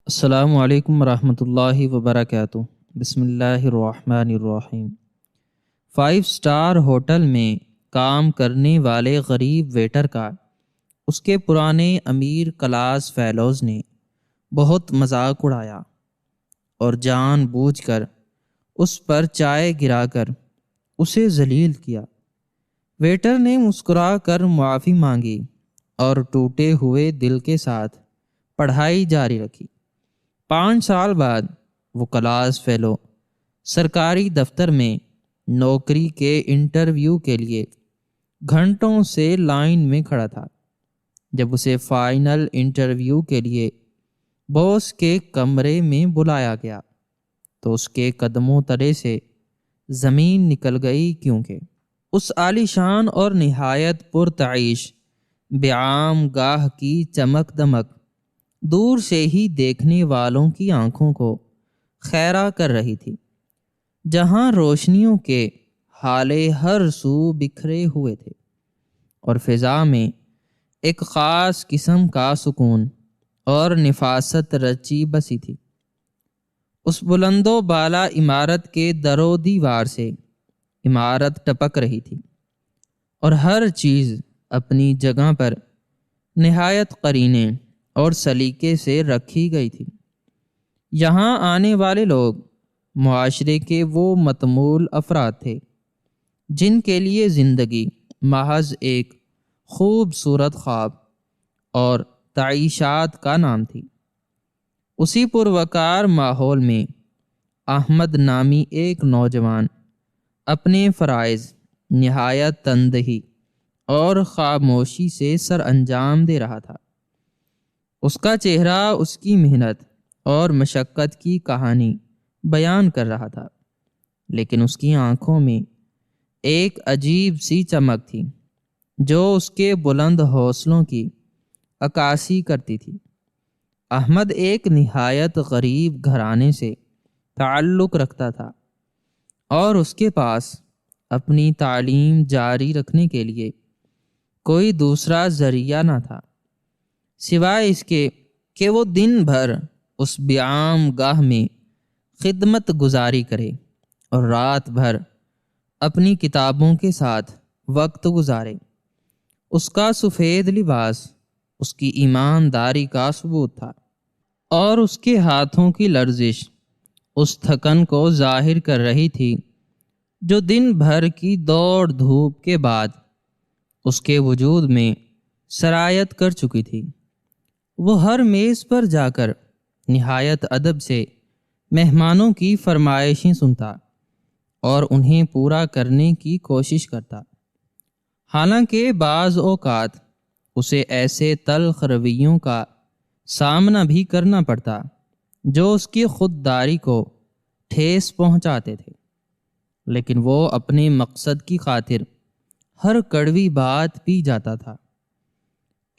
السلام علیکم ورحمۃ اللہ وبرکاتہ۔ بسم اللہ الرحمن الرحیم۔ 5 اسٹار ہوٹل میں کام کرنے والے غریب ویٹر کا اس کے پرانے امیر کلاس فیلوز نے بہت مذاق اڑایا اور جان بوجھ کر اس پر چائے گرا کر اسے ذلیل کیا۔ ویٹر نے مسکرا کر معافی مانگی اور ٹوٹے ہوئے دل کے ساتھ پڑھائی جاری رکھی۔ 5 سال بعد وہ کلاس فیلو سرکاری دفتر میں نوکری کے انٹرویو کے لیے گھنٹوں سے لائن میں کھڑا تھا۔ جب اسے فائنل انٹرویو کے لیے باس کے کمرے میں بلایا گیا تو اس کے قدموں تلے سے زمین نکل گئی، کیونکہ اس عالی شان اور نہایت پرتعیش بیعام گاہ کی چمک دمک دور سے ہی دیکھنے والوں کی آنکھوں کو خیرہ کر رہی تھی، جہاں روشنیوں کے ہالے ہر سو بکھرے ہوئے تھے اور فضا میں ایک خاص قسم کا سکون اور نفاست رچی بسی تھی۔ اس بلند و بالا عمارت کے در و دیوار سے عمارت ٹپک رہی تھی اور ہر چیز اپنی جگہ پر نہایت قرینے اور سلیقے سے رکھی گئی تھی۔ یہاں آنے والے لوگ معاشرے کے وہ متمول افراد تھے جن کے لیے زندگی محض ایک خوبصورت خواب اور تعیشات کا نام تھی۔ اسی پروقار ماحول میں احمد نامی ایک نوجوان اپنے فرائض نہایت تندہی اور خاموشی سے سر انجام دے رہا تھا۔ اس کا چہرہ اس کی محنت اور مشقت کی کہانی بیان کر رہا تھا، لیکن اس کی آنکھوں میں ایک عجیب سی چمک تھی جو اس کے بلند حوصلوں کی عکاسی کرتی تھی۔ احمد ایک نہایت غریب گھرانے سے تعلق رکھتا تھا اور اس کے پاس اپنی تعلیم جاری رکھنے کے لیے کوئی دوسرا ذریعہ نہ تھا سوائے اس کے کہ وہ دن بھر اس بیعام گاہ میں خدمت گزاری کرے اور رات بھر اپنی کتابوں کے ساتھ وقت گزارے۔ اس کا سفید لباس اس کی ایمانداری کا ثبوت تھا اور اس کے ہاتھوں کی لرزش اس تھکن کو ظاہر کر رہی تھی جو دن بھر کی دوڑ دھوپ کے بعد اس کے وجود میں سرایت کر چکی تھی۔ وہ ہر میز پر جا کر نہایت ادب سے مہمانوں کی فرمائشیں سنتا اور انہیں پورا کرنے کی کوشش کرتا، حالانکہ بعض اوقات اسے ایسے تلخ رویوں کا سامنا بھی کرنا پڑتا جو اس کی خودداری کو ٹھیس پہنچاتے تھے، لیکن وہ اپنے مقصد کی خاطر ہر کڑوی بات پی جاتا تھا۔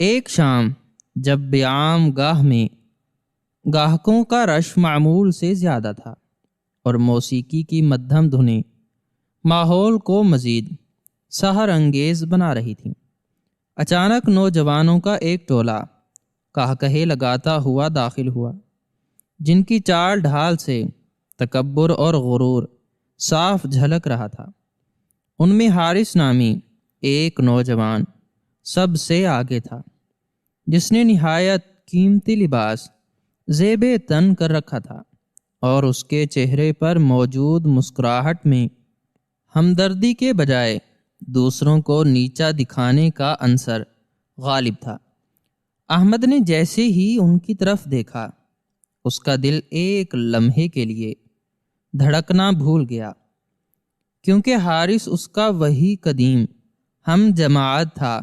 ایک شام جب بیعام گاہ میں گاہکوں کا رش معمول سے زیادہ تھا اور موسیقی کی مدھم دھنیں ماحول کو مزید سحر انگیز بنا رہی تھیں، اچانک نوجوانوں کا ایک ٹولہ قہقہے لگاتا ہوا داخل ہوا، جن کی چال ڈھال سے تکبر اور غرور صاف جھلک رہا تھا۔ ان میں حارث نامی ایک نوجوان سب سے آگے تھا، جس نے نہایت قیمتی لباس زیب تن کر رکھا تھا اور اس کے چہرے پر موجود مسکراہٹ میں ہمدردی کے بجائے دوسروں کو نیچا دکھانے کا عنصر غالب تھا۔ احمد نے جیسے ہی ان کی طرف دیکھا، اس کا دل ایک لمحے کے لیے دھڑکنا بھول گیا، کیونکہ حارث اس کا وہی قدیم ہم جماعت تھا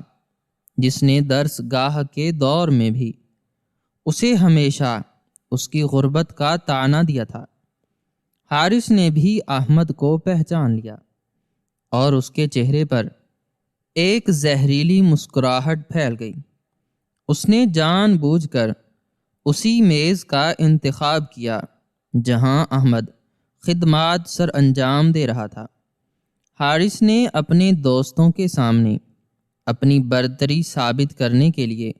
جس نے درس گاہ کے دور میں بھی اسے ہمیشہ اس کی غربت کا طعنہ دیا تھا۔ حارث نے بھی احمد کو پہچان لیا اور اس کے چہرے پر ایک زہریلی مسکراہٹ پھیل گئی۔ اس نے جان بوجھ کر اسی میز کا انتخاب کیا جہاں احمد خدمات سر انجام دے رہا تھا۔ حارث نے اپنے دوستوں کے سامنے اپنی برتری ثابت کرنے کے لیے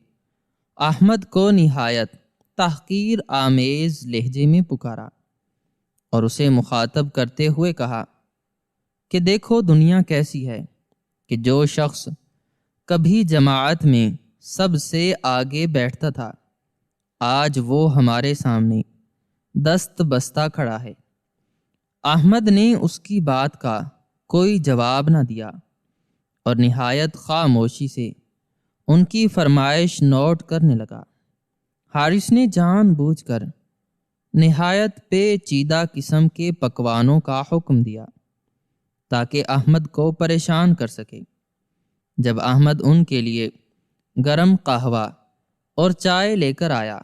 احمد کو نہایت تحقیر آمیز لہجے میں پکارا اور اسے مخاطب کرتے ہوئے کہا کہ دیکھو دنیا کیسی ہے کہ جو شخص کبھی جماعت میں سب سے آگے بیٹھتا تھا آج وہ ہمارے سامنے دست بستہ کھڑا ہے۔ احمد نے اس کی بات کا کوئی جواب نہ دیا اور نہایت خاموشی سے ان کی فرمائش نوٹ کرنے لگا۔ حارث نے جان بوجھ کر نہایت پیچیدہ قسم کے پکوانوں کا حکم دیا تاکہ احمد کو پریشان کر سکے۔ جب احمد ان کے لیے گرم قہوہ اور چائے لے کر آیا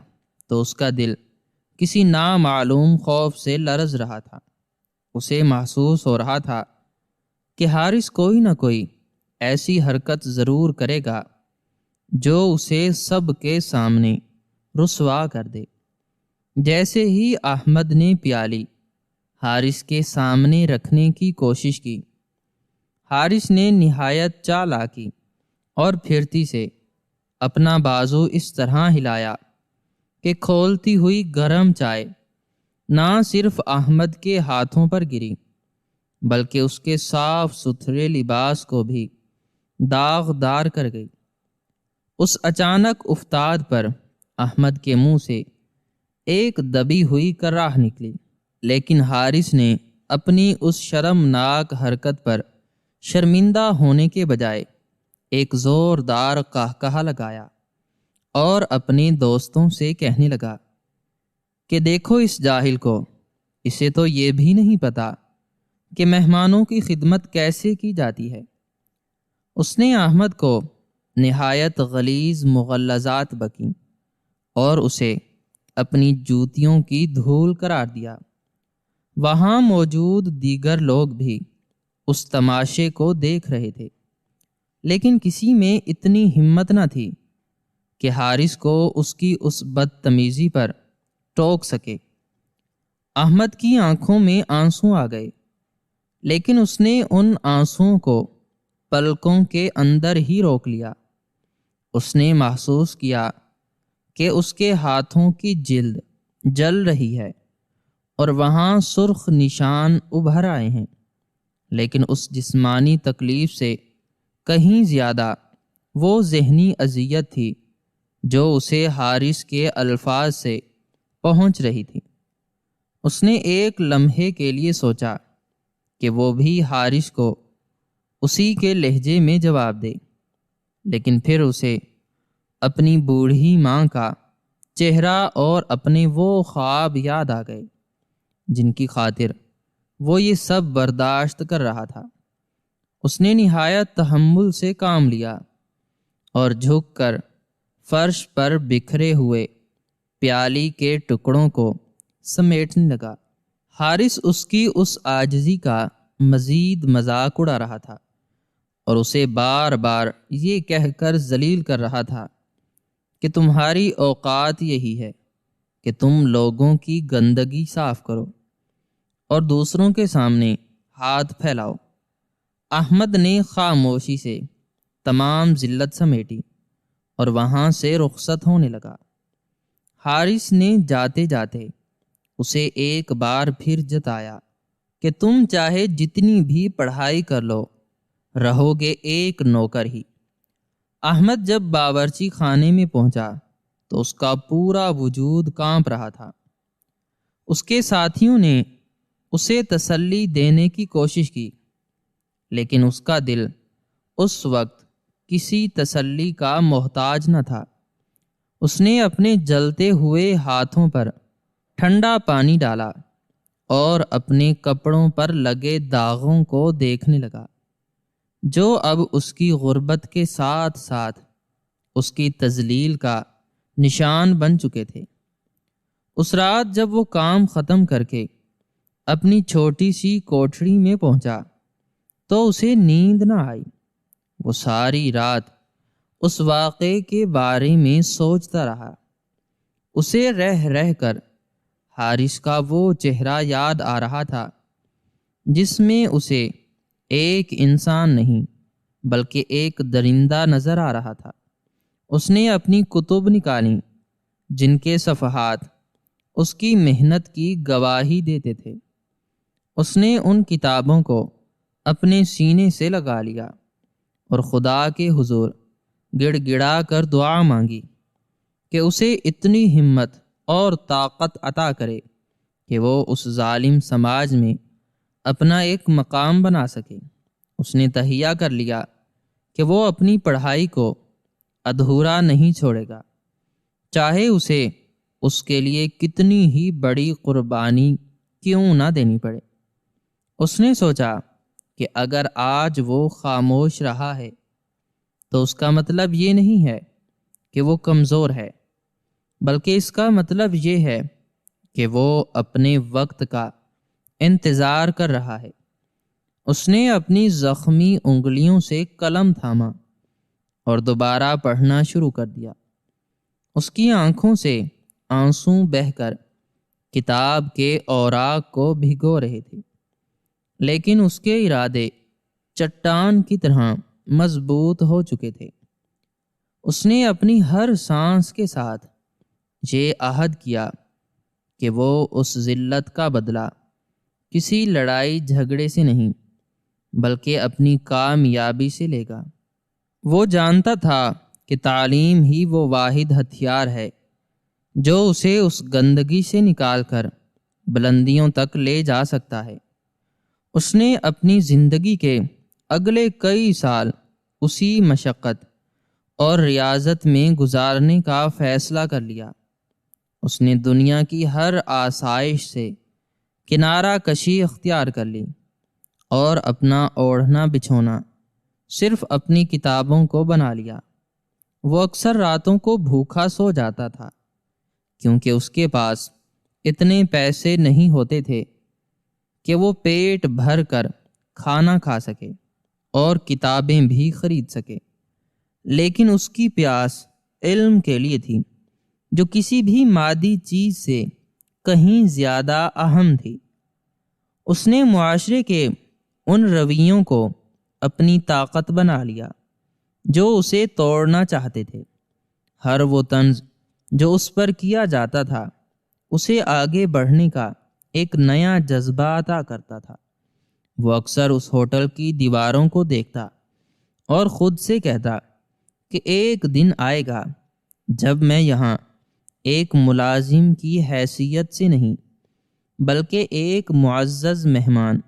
تو اس کا دل کسی نامعلوم خوف سے لرز رہا تھا۔ اسے محسوس ہو رہا تھا کہ حارث کوئی نہ کوئی ایسی حرکت ضرور کرے گا جو اسے سب کے سامنے رسوا کر دے۔ جیسے ہی احمد نے پیالی حارث کے سامنے رکھنے کی کوشش کی، حارث نے نہایت چالاکی اور پھرتی سے اپنا بازو اس طرح ہلایا کہ کھولتی ہوئی گرم چائے نہ صرف احمد کے ہاتھوں پر گری بلکہ اس کے صاف ستھرے لباس کو بھی داغدار کر گئی۔ اس اچانک افتاد پر احمد کے منہ سے ایک دبی ہوئی کراہ نکلی، لیکن حارث نے اپنی اس شرمناک حرکت پر شرمندہ ہونے کے بجائے ایک زوردار قہقہہ لگایا اور اپنے دوستوں سے کہنے لگا کہ دیکھو اس جاہل کو، اسے تو یہ بھی نہیں پتا کہ مہمانوں کی خدمت کیسے کی جاتی ہے۔ اس نے احمد کو نہایت غلیظ مغلظات بکیں اور اسے اپنی جوتیوں کی دھول قرار دیا۔ وہاں موجود دیگر لوگ بھی اس تماشے کو دیکھ رہے تھے، لیکن کسی میں اتنی ہمت نہ تھی کہ حارث کو اس کی اس بدتمیزی پر ٹوک سکے۔ احمد کی آنکھوں میں آنسو آ گئے، لیکن اس نے ان آنسوؤں کو پلکوں کے اندر ہی روک لیا۔ اس نے محسوس کیا کہ اس کے ہاتھوں کی جلد جل رہی ہے اور وہاں سرخ نشان ابھر آئے ہیں، لیکن اس جسمانی تکلیف سے کہیں زیادہ وہ ذہنی اذیت تھی جو اسے حارث کے الفاظ سے پہنچ رہی تھی۔ اس نے ایک لمحے کے لیے سوچا کہ وہ بھی حارث کو اسی کے لہجے میں جواب دے، لیکن پھر اسے اپنی بوڑھی ماں کا چہرہ اور اپنے وہ خواب یاد آ گئے جن کی خاطر وہ یہ سب برداشت کر رہا تھا۔ اس نے نہایت تحمل سے کام لیا اور جھک کر فرش پر بکھرے ہوئے پیالی کے ٹکڑوں کو سمیٹنے لگا۔ حارث اس کی اس عاجزی کا مزید مذاق اڑا رہا تھا اور اسے بار بار یہ کہہ کر ذلیل کر رہا تھا کہ تمہاری اوقات یہی ہے کہ تم لوگوں کی گندگی صاف کرو اور دوسروں کے سامنے ہاتھ پھیلاؤ۔ احمد نے خاموشی سے تمام ذلت سمیٹی اور وہاں سے رخصت ہونے لگا۔ حارث نے جاتے جاتے اسے ایک بار پھر جتایا کہ تم چاہے جتنی بھی پڑھائی کر لو، رہو گے ایک نوکر ہی۔ احمد جب باورچی خانے میں پہنچا تو اس کا پورا وجود کانپ رہا تھا۔ اس کے ساتھیوں نے اسے تسلی دینے کی کوشش کی، لیکن اس کا دل اس وقت کسی تسلی کا محتاج نہ تھا۔ اس نے اپنے جلتے ہوئے ہاتھوں پر ٹھنڈا پانی ڈالا اور اپنے کپڑوں پر لگے داغوں کو دیکھنے لگا جو اب اس کی غربت کے ساتھ ساتھ اس کی تذلیل کا نشان بن چکے تھے۔ اس رات جب وہ کام ختم کر کے اپنی چھوٹی سی کوٹھری میں پہنچا تو اسے نیند نہ آئی۔ وہ ساری رات اس واقعے کے بارے میں سوچتا رہا۔ اسے رہ رہ کر حارث کا وہ چہرہ یاد آ رہا تھا جس میں اسے ایک انسان نہیں بلکہ ایک درندہ نظر آ رہا تھا۔ اس نے اپنی کتب نکالیں جن کے صفحات اس کی محنت کی گواہی دیتے تھے۔ اس نے ان کتابوں کو اپنے سینے سے لگا لیا اور خدا کے حضور گڑ گڑا کر دعا مانگی کہ اسے اتنی ہمت اور طاقت عطا کرے کہ وہ اس ظالم سماج میں اپنا ایک مقام بنا سکے۔ اس نے تہیہ کر لیا کہ وہ اپنی پڑھائی کو ادھورا نہیں چھوڑے گا، چاہے اسے اس کے لیے کتنی ہی بڑی قربانی کیوں نہ دینی پڑے۔ اس نے سوچا کہ اگر آج وہ خاموش رہا ہے تو اس کا مطلب یہ نہیں ہے کہ وہ کمزور ہے، بلکہ اس کا مطلب یہ ہے کہ وہ اپنے وقت کا انتظار کر رہا ہے۔ اس نے اپنی زخمی انگلیوں سے قلم تھاما اور دوبارہ پڑھنا شروع کر دیا۔ اس کی آنکھوں سے آنسو بہہ کر کتاب کے اوراق کو بھگو رہے تھے، لیکن اس کے ارادے چٹان کی طرح مضبوط ہو چکے تھے۔ اس نے اپنی ہر سانس کے ساتھ یہ عہد کیا کہ وہ اس ذلت کا بدلہ کسی لڑائی جھگڑے سے نہیں بلکہ اپنی کامیابی سے لے گا۔ وہ جانتا تھا کہ تعلیم ہی وہ واحد ہتھیار ہے جو اسے اس گندگی سے نکال کر بلندیوں تک لے جا سکتا ہے۔ اس نے اپنی زندگی کے اگلے کئی سال اسی مشقت اور ریاضت میں گزارنے کا فیصلہ کر لیا۔ اس نے دنیا کی ہر آسائش سے کنارہ کشی اختیار کر لی اور اپنا اوڑھنا بچھونا صرف اپنی کتابوں کو بنا لیا۔ وہ اکثر راتوں کو بھوکا سو جاتا تھا کیونکہ اس کے پاس اتنے پیسے نہیں ہوتے تھے کہ وہ پیٹ بھر کر کھانا کھا سکے اور کتابیں بھی خرید سکے، لیکن اس کی پیاس علم کے لیے تھی جو کسی بھی مادی چیز سے کہیں زیادہ اہم تھی۔ اس نے معاشرے کے ان رویوں کو اپنی طاقت بنا لیا جو اسے توڑنا چاہتے تھے۔ ہر وہ طنز جو اس پر کیا جاتا تھا اسے آگے بڑھنے کا ایک نیا جذبہ عطا کرتا تھا۔ وہ اکثر اس ہوٹل کی دیواروں کو دیکھتا اور خود سے کہتا کہ ایک دن آئے گا جب میں یہاں ایک ملازم کی حیثیت سے نہیں بلکہ ایک معزز مہمان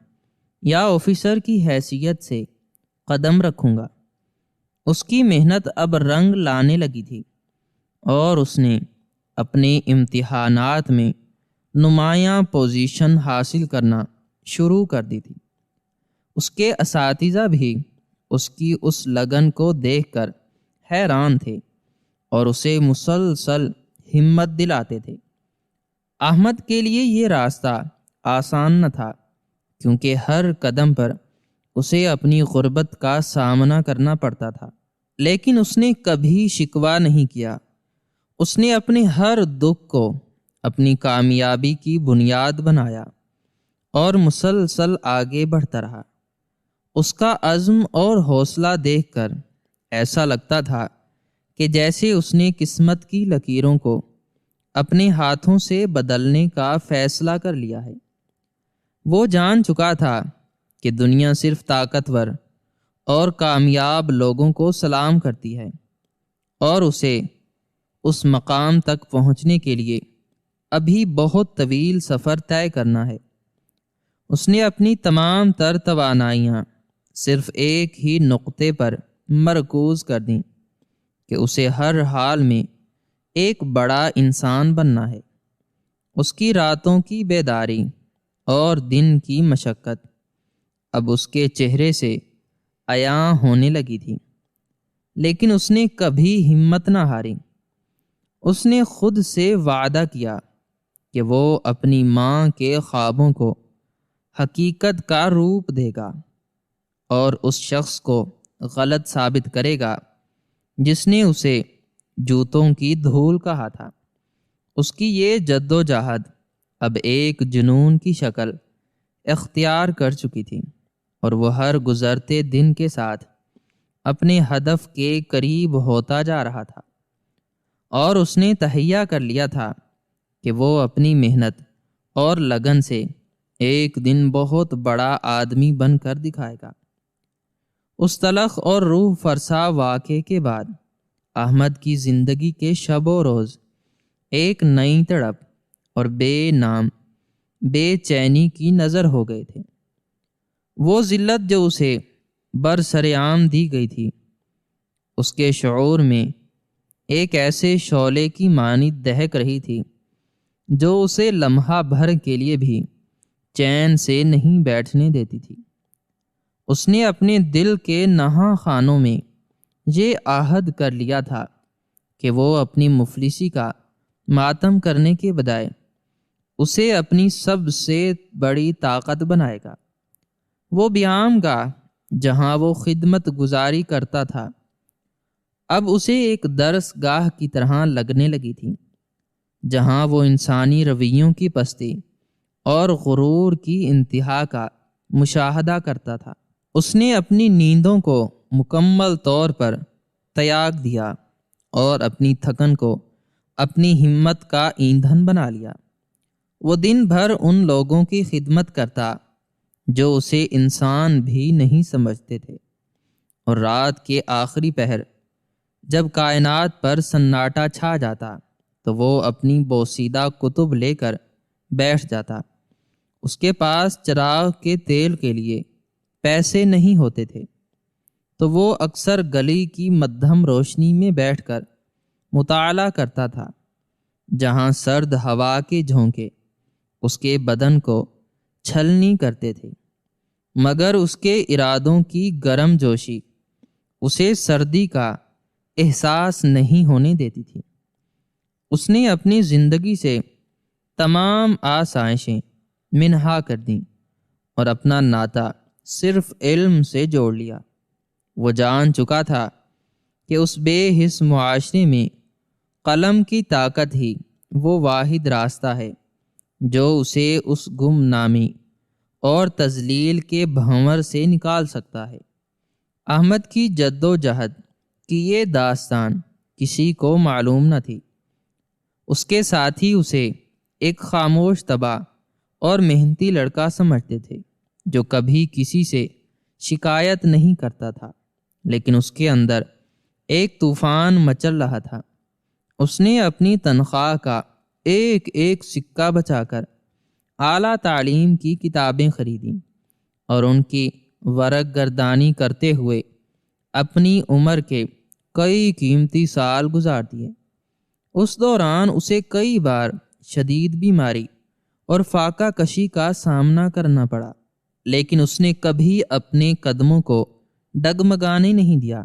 یا آفیسر کی حیثیت سے قدم رکھوں گا۔ اس کی محنت اب رنگ لانے لگی تھی اور اس نے اپنے امتحانات میں نمایاں پوزیشن حاصل کرنا شروع کر دی تھی۔ اس کے اساتذہ بھی اس کی اس لگن کو دیکھ کر حیران تھے اور اسے مسلسل ہمت دلاتے تھے۔ احمد کے لیے یہ راستہ آسان نہ تھا کیونکہ ہر قدم پر اسے اپنی غربت کا سامنا کرنا پڑتا تھا، لیکن اس نے کبھی شکوہ نہیں کیا۔ اس نے اپنے ہر دکھ کو اپنی کامیابی کی بنیاد بنایا اور مسلسل آگے بڑھتا رہا۔ اس کا عزم اور حوصلہ دیکھ کر ایسا لگتا تھا کہ جیسے اس نے قسمت کی لکیروں کو اپنے ہاتھوں سے بدلنے کا فیصلہ کر لیا ہے۔ وہ جان چکا تھا کہ دنیا صرف طاقتور اور کامیاب لوگوں کو سلام کرتی ہے اور اسے اس مقام تک پہنچنے کے لیے ابھی بہت طویل سفر طے کرنا ہے۔ اس نے اپنی تمام تر توانائیاں صرف ایک ہی نقطے پر مرکوز کر دیں کہ اسے ہر حال میں ایک بڑا انسان بننا ہے۔ اس کی راتوں کی بیداری اور دن کی مشقت اب اس کے چہرے سے عیاں ہونے لگی تھی، لیکن اس نے کبھی ہمت نہ ہاری۔ اس نے خود سے وعدہ کیا کہ وہ اپنی ماں کے خوابوں کو حقیقت کا روپ دے گا اور اس شخص کو غلط ثابت کرے گا جس نے اسے جوتوں کی دھول کہا تھا۔ اس کی یہ جد و جہد اب ایک جنون کی شکل اختیار کر چکی تھی اور وہ ہر گزرتے دن کے ساتھ اپنے ہدف کے قریب ہوتا جا رہا تھا اور اس نے تہیہ کر لیا تھا کہ وہ اپنی محنت اور لگن سے ایک دن بہت بڑا آدمی بن کر دکھائے گا۔ اس تلخ اور روح فرسا واقعے کے بعد احمد کی زندگی کے شب و روز ایک نئی تڑپ اور بے نام بے چینی کی نظر ہو گئے تھے۔ وہ ذلت جو اسے برسرعام دی گئی تھی، اس کے شعور میں ایک ایسے شعلے کی مانند دہک رہی تھی جو اسے لمحہ بھر کے لیے بھی چین سے نہیں بیٹھنے دیتی تھی۔ اس نے اپنے دل کے نہاں خانوں میں یہ عہد کر لیا تھا کہ وہ اپنی مفلسی کا ماتم کرنے کے بجائے اسے اپنی سب سے بڑی طاقت بنائے گا۔ وہ بیام گاہ جہاں وہ خدمت گزاری کرتا تھا اب اسے ایک درس گاہ کی طرح لگنے لگی تھی، جہاں وہ انسانی رویوں کی پستی اور غرور کی انتہا کا مشاہدہ کرتا تھا۔ اس نے اپنی نیندوں کو مکمل طور پر تیاگ دیا اور اپنی تھکن کو اپنی ہمت کا ایندھن بنا لیا۔ وہ دن بھر ان لوگوں کی خدمت کرتا جو اسے انسان بھی نہیں سمجھتے تھے، اور رات کے آخری پہر جب کائنات پر سناٹا چھا جاتا تو وہ اپنی بوسیدہ کتب لے کر بیٹھ جاتا۔ اس کے پاس چراغ کے تیل کے لیے پیسے نہیں ہوتے تھے، تو وہ اکثر گلی کی مدھم روشنی میں بیٹھ کر مطالعہ کرتا تھا، جہاں سرد ہوا کے جھونکے اس کے بدن کو چھلنی کرتے تھے، مگر اس کے ارادوں کی گرم جوشی اسے سردی کا احساس نہیں ہونے دیتی تھی۔ اس نے اپنی زندگی سے تمام آسائشیں منہا کر دیں اور اپنا ناطہ صرف علم سے جوڑ لیا۔ وہ جان چکا تھا کہ اس بے حس معاشرے میں قلم کی طاقت ہی وہ واحد راستہ ہے جو اسے اس گم نامی اور تذلیل کے بھنور سے نکال سکتا ہے۔ احمد کی جد و جہد کی یہ داستان کسی کو معلوم نہ تھی۔ اس کے ساتھی اسے ایک خاموش طبع اور محنتی لڑکا سمجھتے تھے جو کبھی کسی سے شکایت نہیں کرتا تھا، لیکن اس کے اندر ایک طوفان مچل رہا تھا۔ اس نے اپنی تنخواہ کا ایک ایک سکہ بچا کر اعلیٰ تعلیم کی کتابیں خریدیں اور ان کی ورق گردانی کرتے ہوئے اپنی عمر کے کئی قیمتی سال گزار دیے۔ اس دوران اسے کئی بار شدید بیماری اور فاقہ کشی کا سامنا کرنا پڑا، لیکن اس نے کبھی اپنے قدموں کو ڈگمگانے نہیں دیا۔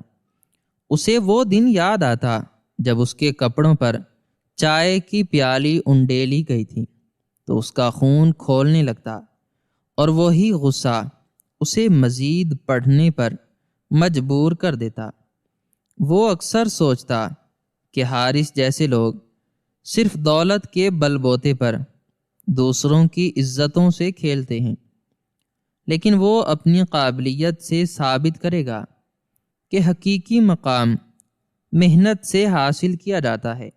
اسے وہ دن یاد آتا جب اس کے کپڑوں پر چائے کی پیالی انڈیلی گئی تھی تو اس کا خون کھولنے لگتا، اور وہی غصہ اسے مزید پڑھنے پر مجبور کر دیتا۔ وہ اکثر سوچتا کہ حارث جیسے لوگ صرف دولت کے بل بوتے پر دوسروں کی عزتوں سے کھیلتے ہیں، لیکن وہ اپنی قابلیت سے ثابت کرے گا کہ حقیقی مقام محنت سے حاصل کیا جاتا ہے۔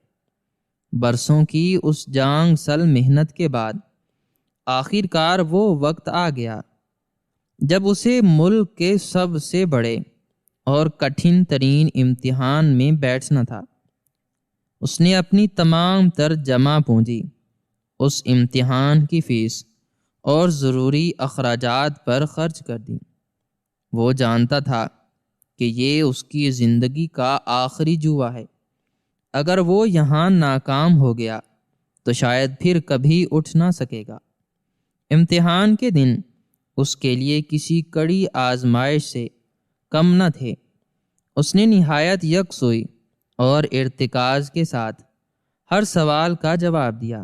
برسوں کی اس جانگ سل محنت کے بعد آخر کار وہ وقت آ گیا جب اسے ملک کے سب سے بڑے اور کٹھن ترین امتحان میں بیٹھنا تھا۔ اس نے اپنی تمام تر جمع پونجی اس امتحان کی فیس اور ضروری اخراجات پر خرچ کر دی۔ وہ جانتا تھا کہ یہ اس کی زندگی کا آخری جوا ہے۔ اگر وہ یہاں ناکام ہو گیا تو شاید پھر کبھی اٹھ نہ سکے گا۔ امتحان کے دن اس کے لیے کسی کڑی آزمائش سے کم نہ تھے۔ اس نے نہایت یکسوئی اور ارتکاز کے ساتھ ہر سوال کا جواب دیا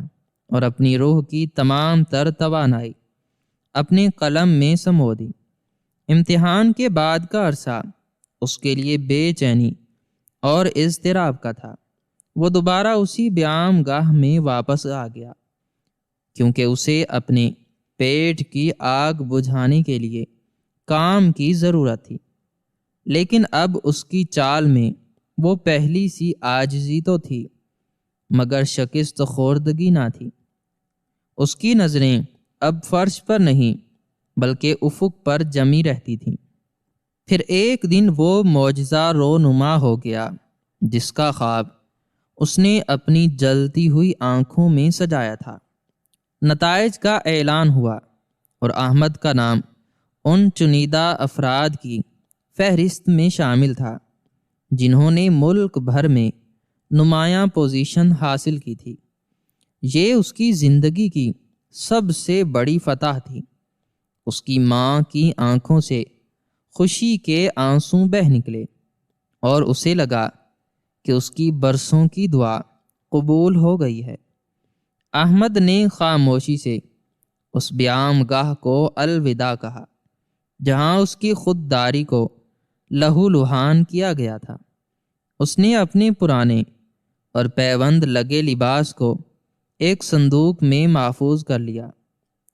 اور اپنی روح کی تمام تر توانائی اپنے قلم میں سمو دی۔ امتحان کے بعد کا عرصہ اس کے لیے بے چینی اور اضطراب کا تھا۔ وہ دوبارہ اسی بیام گاہ میں واپس آ گیا، کیونکہ اسے اپنے پیٹ کی آگ بجھانے کے لیے کام کی ضرورت تھی، لیکن اب اس کی چال میں وہ پہلی سی عاجزی تو تھی مگر شکست خوردگی نہ تھی۔ اس کی نظریں اب فرش پر نہیں بلکہ افق پر جمی رہتی تھیں۔ پھر ایک دن وہ معجزہ رونما ہو گیا جس کا خواب اس نے اپنی جلتی ہوئی آنکھوں میں سجایا تھا۔ نتائج کا اعلان ہوا اور احمد کا نام ان چنیدہ افراد کی فہرست میں شامل تھا جنہوں نے ملک بھر میں نمایاں پوزیشن حاصل کی تھی۔ یہ اس کی زندگی کی سب سے بڑی فتح تھی۔ اس کی ماں کی آنکھوں سے خوشی کے آنسوں بہہ نکلے اور اسے لگا کہ اس کی برسوں کی دعا قبول ہو گئی ہے۔ احمد نے خاموشی سے اس بیام گاہ کو الوداع کہا جہاں اس کی خودداری کو لہو لہان کیا گیا تھا۔ اس نے اپنے پرانے اور پیوند لگے لباس کو ایک صندوق میں محفوظ کر لیا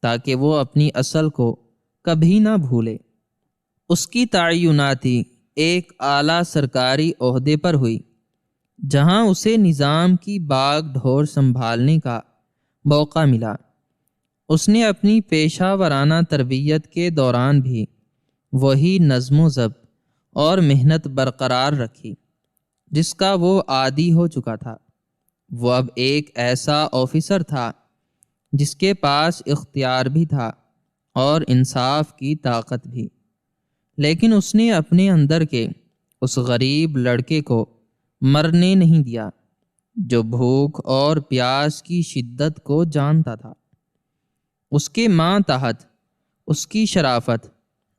تاکہ وہ اپنی اصل کو کبھی نہ بھولے۔ اس کی تعیناتی ایک اعلیٰ سرکاری عہدے پر ہوئی جہاں اسے نظام کی باغ ڈھور سنبھالنے کا موقع ملا۔ اس نے اپنی پیشہ ورانہ تربیت کے دوران بھی وہی نظم و ضبط اور محنت برقرار رکھی جس کا وہ عادی ہو چکا تھا۔ وہ اب ایک ایسا آفیسر تھا جس کے پاس اختیار بھی تھا اور انصاف کی طاقت بھی، لیکن اس نے اپنے اندر کے اس غریب لڑکے کو مرنے نہیں دیا جو بھوک اور پیاس کی شدت کو جانتا تھا۔ اس کے ماتحت اس کی شرافت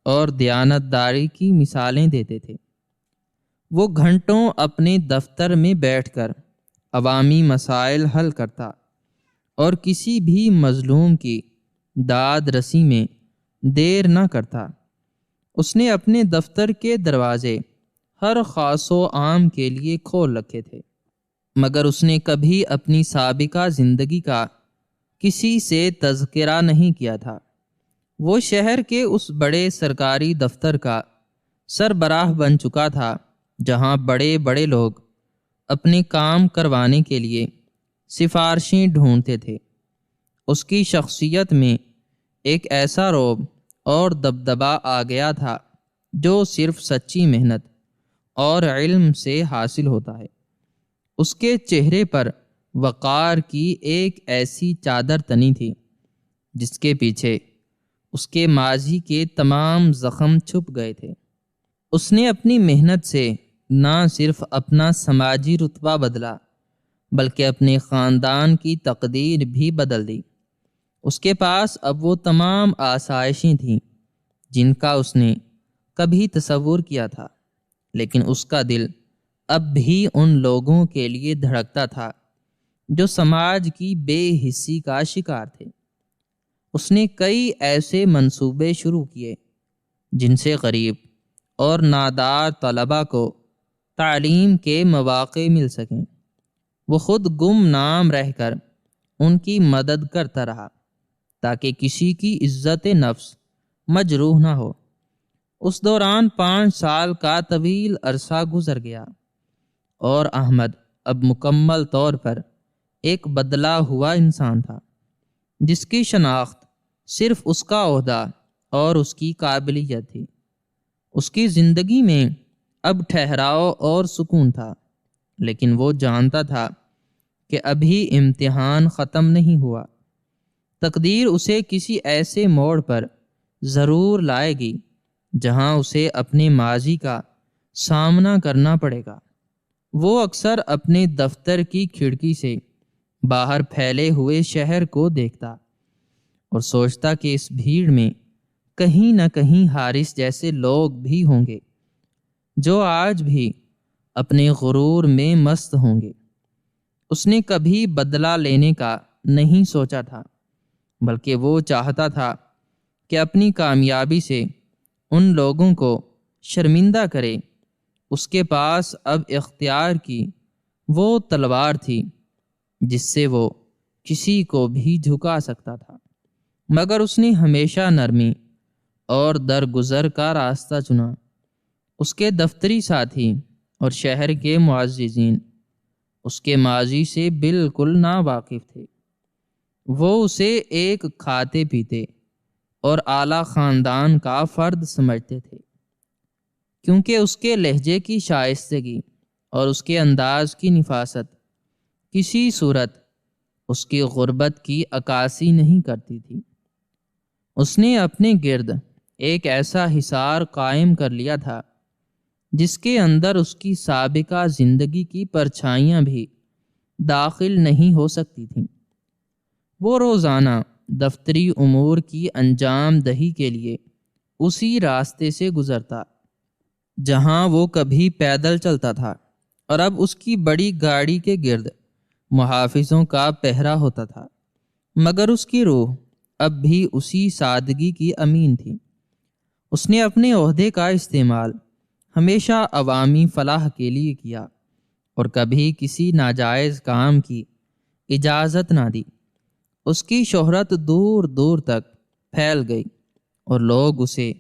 اور دیانتداری کی مثالیں دیتے تھے۔ وہ گھنٹوں اپنے دفتر میں بیٹھ کر عوامی مسائل حل کرتا اور کسی بھی مظلوم کی داد رسی میں دیر نہ کرتا۔ اس نے اپنے دفتر کے دروازے ہر خاص و عام کے لیے کھول رکھے تھے، مگر اس نے کبھی اپنی سابقہ زندگی کا کسی سے تذکرہ نہیں کیا تھا۔ وہ شہر کے اس بڑے سرکاری دفتر کا سربراہ بن چکا تھا جہاں بڑے بڑے لوگ اپنے کام کروانے کے لیے سفارشیں ڈھونڈتے تھے۔ اس کی شخصیت میں ایک ایسا رعب اور دبدبا آ گیا تھا جو صرف سچی محنت اور علم سے حاصل ہوتا ہے۔ اس کے چہرے پر وقار کی ایک ایسی چادر تنی تھی جس کے پیچھے اس کے ماضی کے تمام زخم چھپ گئے تھے۔ اس نے اپنی محنت سے نہ صرف اپنا سماجی رتبہ بدلا بلکہ اپنے خاندان کی تقدیر بھی بدل دی۔ اس کے پاس اب وہ تمام آسائشیں تھیں جن کا اس نے کبھی تصور کیا تھا، لیکن اس کا دل اب بھی ان لوگوں کے لیے دھڑکتا تھا جو سماج کی بے حسی کا شکار تھے۔ اس نے کئی ایسے منصوبے شروع کیے جن سے غریب اور نادار طلباء کو تعلیم کے مواقع مل سکیں۔ وہ خود گمنام رہ کر ان کی مدد کرتا رہا تاکہ کسی کی عزت نفس مجروح نہ ہو۔ اس دوران 5 سال کا طویل عرصہ گزر گیا اور احمد اب مکمل طور پر ایک بدلا ہوا انسان تھا جس کی شناخت صرف اس کا عہدہ اور اس کی قابلیت تھی۔ اس کی زندگی میں اب ٹھہراؤ اور سکون تھا، لیکن وہ جانتا تھا کہ ابھی امتحان ختم نہیں ہوا۔ تقدیر اسے کسی ایسے موڑ پر ضرور لائے گی جہاں اسے اپنے ماضی کا سامنا کرنا پڑے گا۔ وہ اکثر اپنے دفتر کی کھڑکی سے باہر پھیلے ہوئے شہر کو دیکھتا اور سوچتا کہ اس بھیڑ میں کہیں نہ کہیں حارث جیسے لوگ بھی ہوں گے جو آج بھی اپنے غرور میں مست ہوں گے۔ اس نے کبھی بدلہ لینے کا نہیں سوچا تھا، بلکہ وہ چاہتا تھا کہ اپنی کامیابی سے ان لوگوں کو شرمندہ کرے۔ اس کے پاس اب اختیار کی وہ تلوار تھی جس سے وہ کسی کو بھی جھکا سکتا تھا، مگر اس نے ہمیشہ نرمی اور درگزر کا راستہ چنا۔ اس کے دفتری ساتھی اور شہر کے معززین اس کے ماضی سے بالکل ناواقف تھے۔ وہ اسے ایک کھاتے پیتے اور اعلیٰ خاندان کا فرد سمجھتے تھے، کیونکہ اس کے لہجے کی شائستگی اور اس کے انداز کی نفاست کسی صورت اس کی غربت کی عکاسی نہیں کرتی تھی۔ اس نے اپنے گرد ایک ایسا حصار قائم کر لیا تھا جس کے اندر اس کی سابقہ زندگی کی پرچھائیاں بھی داخل نہیں ہو سکتی تھیں۔ وہ روزانہ دفتری امور کی انجام دہی کے لیے اسی راستے سے گزرتا جہاں وہ کبھی پیدل چلتا تھا، اور اب اس کی بڑی گاڑی کے گرد محافظوں کا پہرا ہوتا تھا، مگر اس کی روح اب بھی اسی سادگی کی امین تھی۔ اس نے اپنے عہدے کا استعمال ہمیشہ عوامی فلاح کے لیے کیا اور کبھی کسی ناجائز کام کی اجازت نہ دی۔ اس کی شہرت دور دور تک پھیل گئی اور لوگ اسے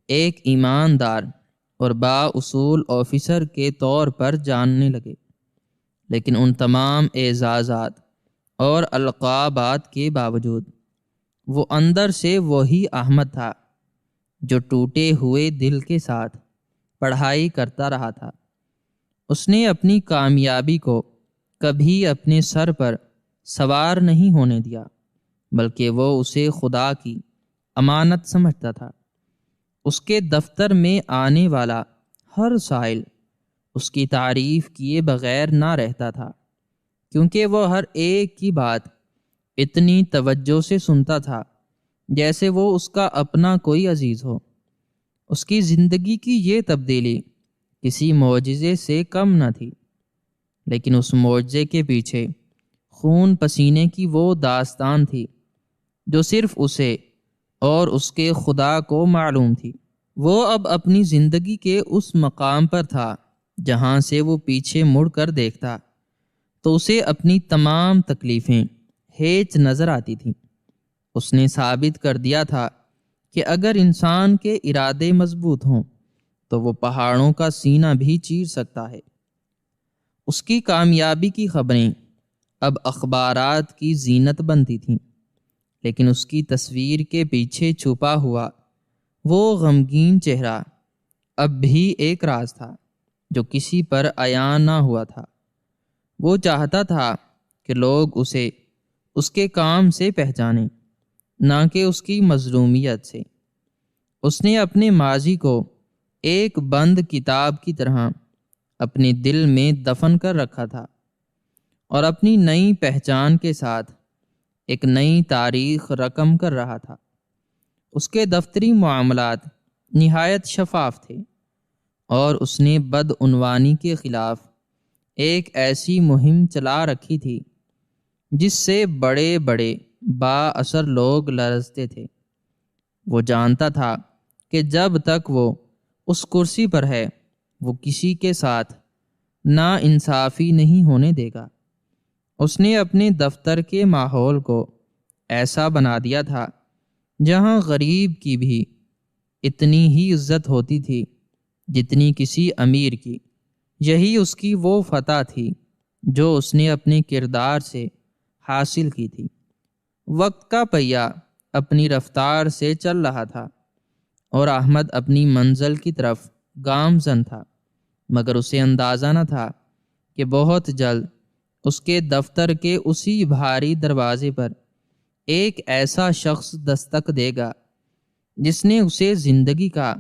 ایک ایماندار اور بااصول آفیسر کے طور پر جاننے لگے، لیکن ان تمام اعزازات اور القابات کے باوجود وہ اندر سے وہی احمد تھا جو ٹوٹے ہوئے دل کے ساتھ پڑھائی کرتا رہا تھا۔ اس نے اپنی کامیابی کو کبھی اپنے سر پر سوار نہیں ہونے دیا، بلکہ وہ اسے خدا کی امانت سمجھتا تھا۔ اس کے دفتر میں آنے والا ہر سائل اس کی تعریف کیے بغیر نہ رہتا تھا، کیونکہ وہ ہر ایک کی بات اتنی توجہ سے سنتا تھا جیسے وہ اس کا اپنا کوئی عزیز ہو۔ اس کی زندگی کی یہ تبدیلی کسی معجزے سے کم نہ تھی، لیکن اس معجزے کے پیچھے خون پسینے کی وہ داستان تھی جو صرف اسے اور اس کے خدا کو معلوم تھی۔ وہ اب اپنی زندگی کے اس مقام پر تھا جہاں سے وہ پیچھے مڑ کر دیکھتا تو اسے اپنی تمام تکلیفیں ہیچ نظر آتی تھیں۔ اس نے ثابت کر دیا تھا کہ اگر انسان کے ارادے مضبوط ہوں تو وہ پہاڑوں کا سینہ بھی چیر سکتا ہے۔ اس کی کامیابی کی خبریں اب اخبارات کی زینت بنتی تھیں، لیکن اس کی تصویر کے پیچھے چھپا ہوا وہ غمگین چہرہ اب بھی ایک راز تھا جو کسی پر عیاں نہ ہوا تھا۔ وہ چاہتا تھا کہ لوگ اسے اس کے کام سے پہچانیں، نہ کہ اس کی مظلومیت سے۔ اس نے اپنے ماضی کو ایک بند کتاب کی طرح اپنے دل میں دفن کر رکھا تھا، اور اپنی نئی پہچان کے ساتھ ایک نئی تاریخ رقم کر رہا تھا۔ اس کے دفتری معاملات نہایت شفاف تھے، اور اس نے بدعنوانی کے خلاف ایک ایسی مہم چلا رکھی تھی جس سے بڑے بڑے با اثر لوگ لرزتے تھے۔ وہ جانتا تھا کہ جب تک وہ اس کرسی پر ہے وہ کسی کے ساتھ ناانصافی نہیں ہونے دے گا۔ اس نے اپنے دفتر کے ماحول کو ایسا بنا دیا تھا جہاں غریب کی بھی اتنی ہی عزت ہوتی تھی جتنی کسی امیر کی۔ یہی اس کی وہ فتح تھی جو اس نے اپنے کردار سے حاصل کی تھی۔ وقت کا پہیہ اپنی رفتار سے چل رہا تھا اور احمد اپنی منزل کی طرف گامزن تھا، مگر اسے اندازہ نہ تھا کہ بہت جلد اس کے دفتر کے اسی بھاری دروازے پر ایک ایسا شخص دستک دے گا جس نے اسے زندگی کا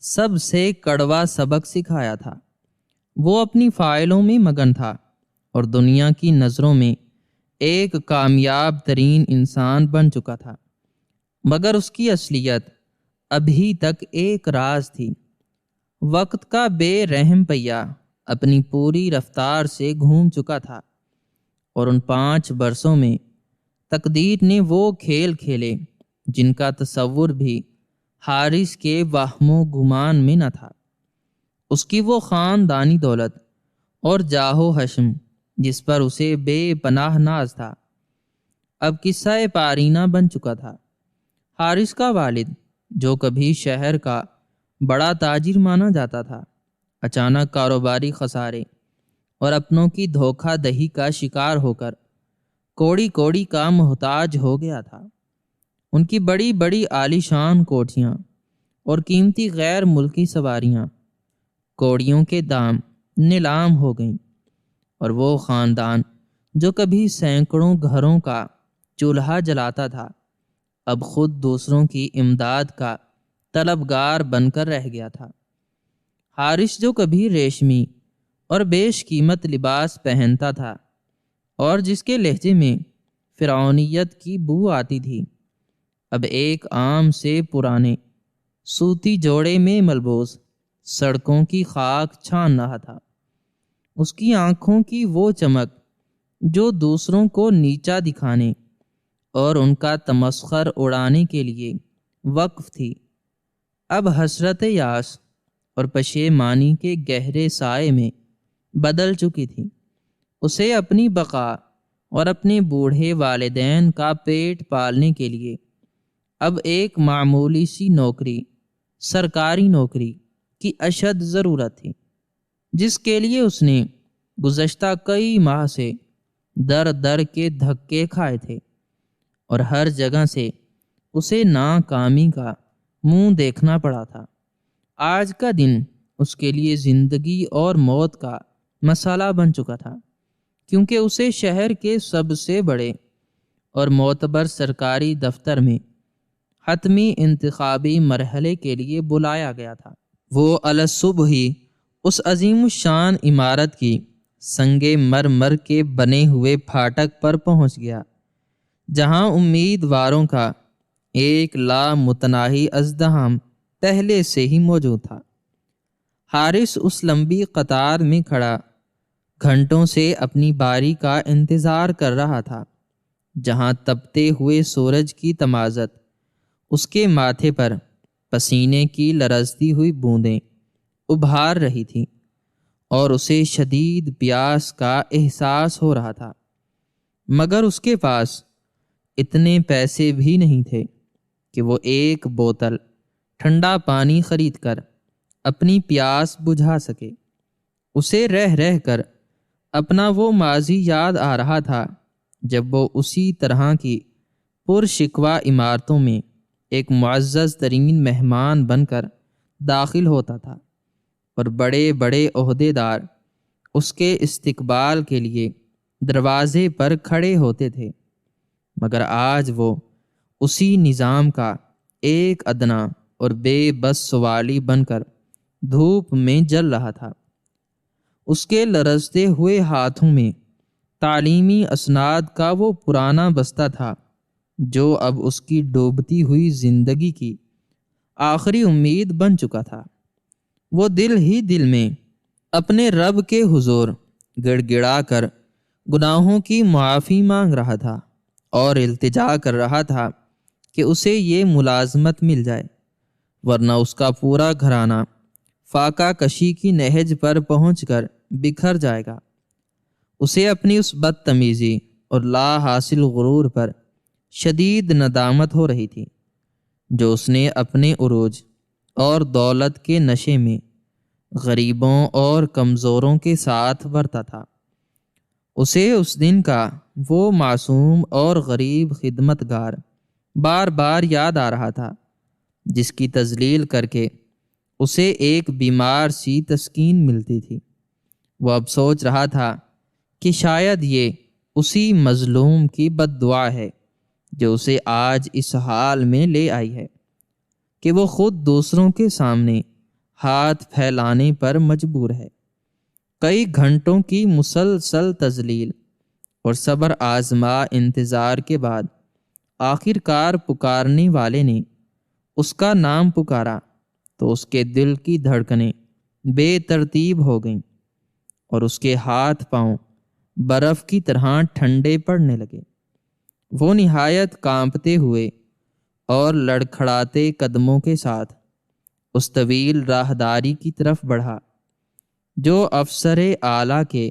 سب سے کڑوا سبق سکھایا تھا۔ وہ اپنی فائلوں میں مگن تھا اور دنیا کی نظروں میں ایک کامیاب ترین انسان بن چکا تھا، مگر اس کی اصلیت ابھی تک ایک راز تھی۔ وقت کا بے رحم پہیہ اپنی پوری رفتار سے گھوم چکا تھا، اور ان 5 برسوں میں تقدیر نے وہ کھیل کھیلے جن کا تصور بھی حارث کے وہم و گمان میں نہ تھا۔ اس کی وہ خاندانی دولت اور جاہ و حشم جس پر اسے بے پناہ ناز تھا، اب قصہ پارینہ بن چکا تھا۔ حارث کا والد، جو کبھی شہر کا بڑا تاجر مانا جاتا تھا، اچانک کاروباری خسارے اور اپنوں کی دھوکہ دہی کا شکار ہو کر کوڑی کوڑی کا محتاج ہو گیا تھا۔ ان کی بڑی بڑی عالیشان کوٹھیاں اور قیمتی غیر ملکی سواریاں کوڑیوں کے دام نیلام ہو گئیں، اور وہ خاندان جو کبھی سینکڑوں گھروں کا چولہا جلاتا تھا اب خود دوسروں کی امداد کا طلبگار بن کر رہ گیا تھا۔ حارث جو کبھی ریشمی اور بیش قیمت لباس پہنتا تھا اور جس کے لہجے میں فرعونیت کی بو آتی تھی، اب ایک عام سے پرانے سوتی جوڑے میں ملبوس سڑکوں کی خاک چھان رہا تھا۔ اس کی آنکھوں کی وہ چمک جو دوسروں کو نیچا دکھانے اور ان کا تمسخر اڑانے کے لیے وقف تھی، اب حسرت یاس اور پشیمانی کے گہرے سائے میں بدل چکی تھی۔ اسے اپنی بقا اور اپنے بوڑھے والدین کا پیٹ پالنے کے لیے اب ایک معمولی سی نوکری، سرکاری نوکری کی اشد ضرورت تھی، جس کے لیے اس نے گزشتہ کئی ماہ سے در در کے دھکے کھائے تھے، اور ہر جگہ سے اسے ناکامی کا منہ دیکھنا پڑا تھا۔ آج کا دن اس کے لیے زندگی اور موت کا مسئلہ بن چکا تھا، کیونکہ اسے شہر کے سب سے بڑے اور معتبر سرکاری دفتر میں حتمی انتخابی مرحلے کے لیے بلایا گیا تھا۔ وہ الصبح ہی اس عظیم الشان عمارت کی سنگ مرمر کے بنے ہوئے پھاٹک پر پہنچ گیا، جہاں امیدواروں کا ایک لامتناہی ازدحام پہلے سے ہی موجود تھا۔ حارث اس لمبی قطار میں کھڑا گھنٹوں سے اپنی باری کا انتظار کر رہا تھا، جہاں تپتے ہوئے سورج کی تمازت اس کے ماتھے پر پسینے کی لرزتی ہوئی بوندیں ابھار رہی تھی، اور اسے شدید پیاس کا احساس ہو رہا تھا، مگر اس کے پاس اتنے پیسے بھی نہیں تھے کہ وہ ایک بوتل ٹھنڈا پانی خرید کر اپنی پیاس بجھا سکے۔ اسے رہ رہ کر اپنا وہ ماضی یاد آ رہا تھا جب وہ اسی طرح کی پرشکوہ عمارتوں میں ایک معزز ترین مہمان بن کر داخل ہوتا تھا، اور بڑے بڑے عہدیدار اس کے استقبال کے لیے دروازے پر کھڑے ہوتے تھے، مگر آج وہ اسی نظام کا ایک ادنا اور بے بس سوالی بن کر دھوپ میں جل رہا تھا۔ اس کے لرزتے ہوئے ہاتھوں میں تعلیمی اسناد کا وہ پرانا بستہ تھا جو اب اس کی ڈوبتی ہوئی زندگی کی آخری امید بن چکا تھا۔ وہ دل ہی دل میں اپنے رب کے حضور گڑ گڑا کر گناہوں کی معافی مانگ رہا تھا اور التجا کر رہا تھا کہ اسے یہ ملازمت مل جائے، ورنہ اس کا پورا گھرانہ فاقہ کشی کی نہج پر پہنچ کر بکھر جائے گا۔ اسے اپنی اس بدتمیزی اور لا حاصل غرور پر شدید ندامت ہو رہی تھی جو اس نے اپنے عروج اور دولت کے نشے میں غریبوں اور کمزوروں کے ساتھ برتا تھا۔ اسے اس دن کا وہ معصوم اور غریب خدمتگار بار بار یاد آ رہا تھا، جس کی تذلیل کر کے اسے ایک بیمار سی تسکین ملتی تھی۔ وہ اب سوچ رہا تھا کہ شاید یہ اسی مظلوم کی بد دعا ہے جو اسے آج اس حال میں لے آئی ہے کہ وہ خود دوسروں کے سامنے ہاتھ پھیلانے پر مجبور ہے۔ کئی گھنٹوں کی مسلسل تذلیل اور صبر آزما انتظار کے بعد آخر کار پکارنے والے نے اس کا نام پکارا تو اس کے دل کی دھڑکنیں بے ترتیب ہو گئیں اور اس کے ہاتھ پاؤں برف کی طرح ٹھنڈے پڑنے لگے۔ وہ نہایت کانپتے ہوئے اور لڑکھڑاتے قدموں کے ساتھ اس طویل راہداری کی طرف بڑھا جو افسر اعلیٰ کے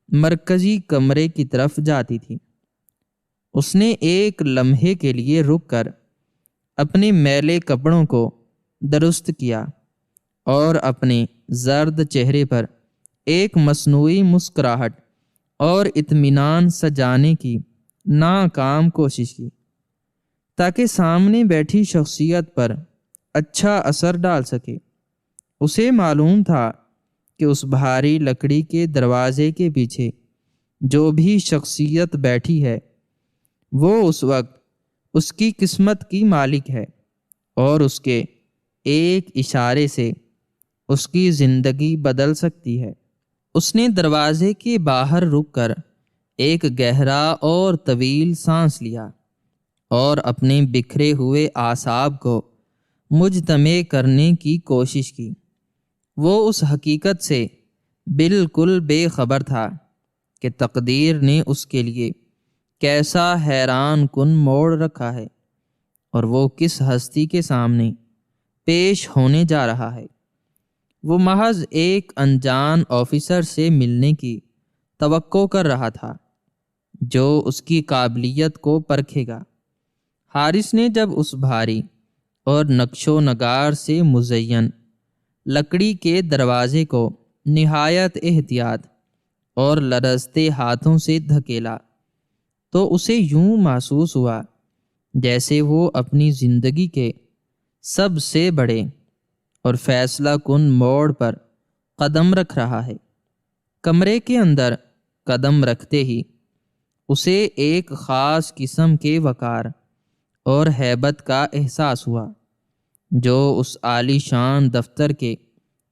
مرکزی کمرے کی طرف جاتی تھی۔ اس نے ایک لمحے کے لیے رک کر اپنے میلے کپڑوں کو درست کیا اور اپنے زرد چہرے پر ایک مصنوعی مسکراہٹ اور اطمینان سجانے کی ناکام کوشش کی تاکہ سامنے بیٹھی شخصیت پر اچھا اثر ڈال سکے۔ اسے معلوم تھا کہ اس بھاری لکڑی کے دروازے کے پیچھے جو بھی شخصیت بیٹھی ہے وہ اس وقت اس کی قسمت کی مالک ہے، اور اس کے ایک اشارے سے اس کی زندگی بدل سکتی ہے۔ اس نے دروازے کے باہر رک کر ایک گہرا اور طویل سانس لیا اور اپنے بکھرے ہوئے اعصاب کو مجتمع کرنے کی کوشش کی۔ وہ اس حقیقت سے بالکل بے خبر تھا کہ تقدیر نے اس کے لیے کیسا حیران کن موڑ رکھا ہے اور وہ کس ہستی کے سامنے پیش ہونے جا رہا ہے۔ وہ محض ایک انجان آفیسر سے ملنے کی توقع کر رہا تھا جو اس کی قابلیت کو پرکھے گا۔ حارث نے جب اس بھاری اور نقش و نگار سے مزین لکڑی کے دروازے کو نہایت احتیاط اور لرزتے ہاتھوں سے دھکیلا تو اسے یوں محسوس ہوا جیسے وہ اپنی زندگی کے سب سے بڑے اور فیصلہ کن موڑ پر قدم رکھ رہا ہے۔ کمرے کے اندر قدم رکھتے ہی اسے ایک خاص قسم کے وقار اور ہیبت کا احساس ہوا جو اس عالی شان دفتر کے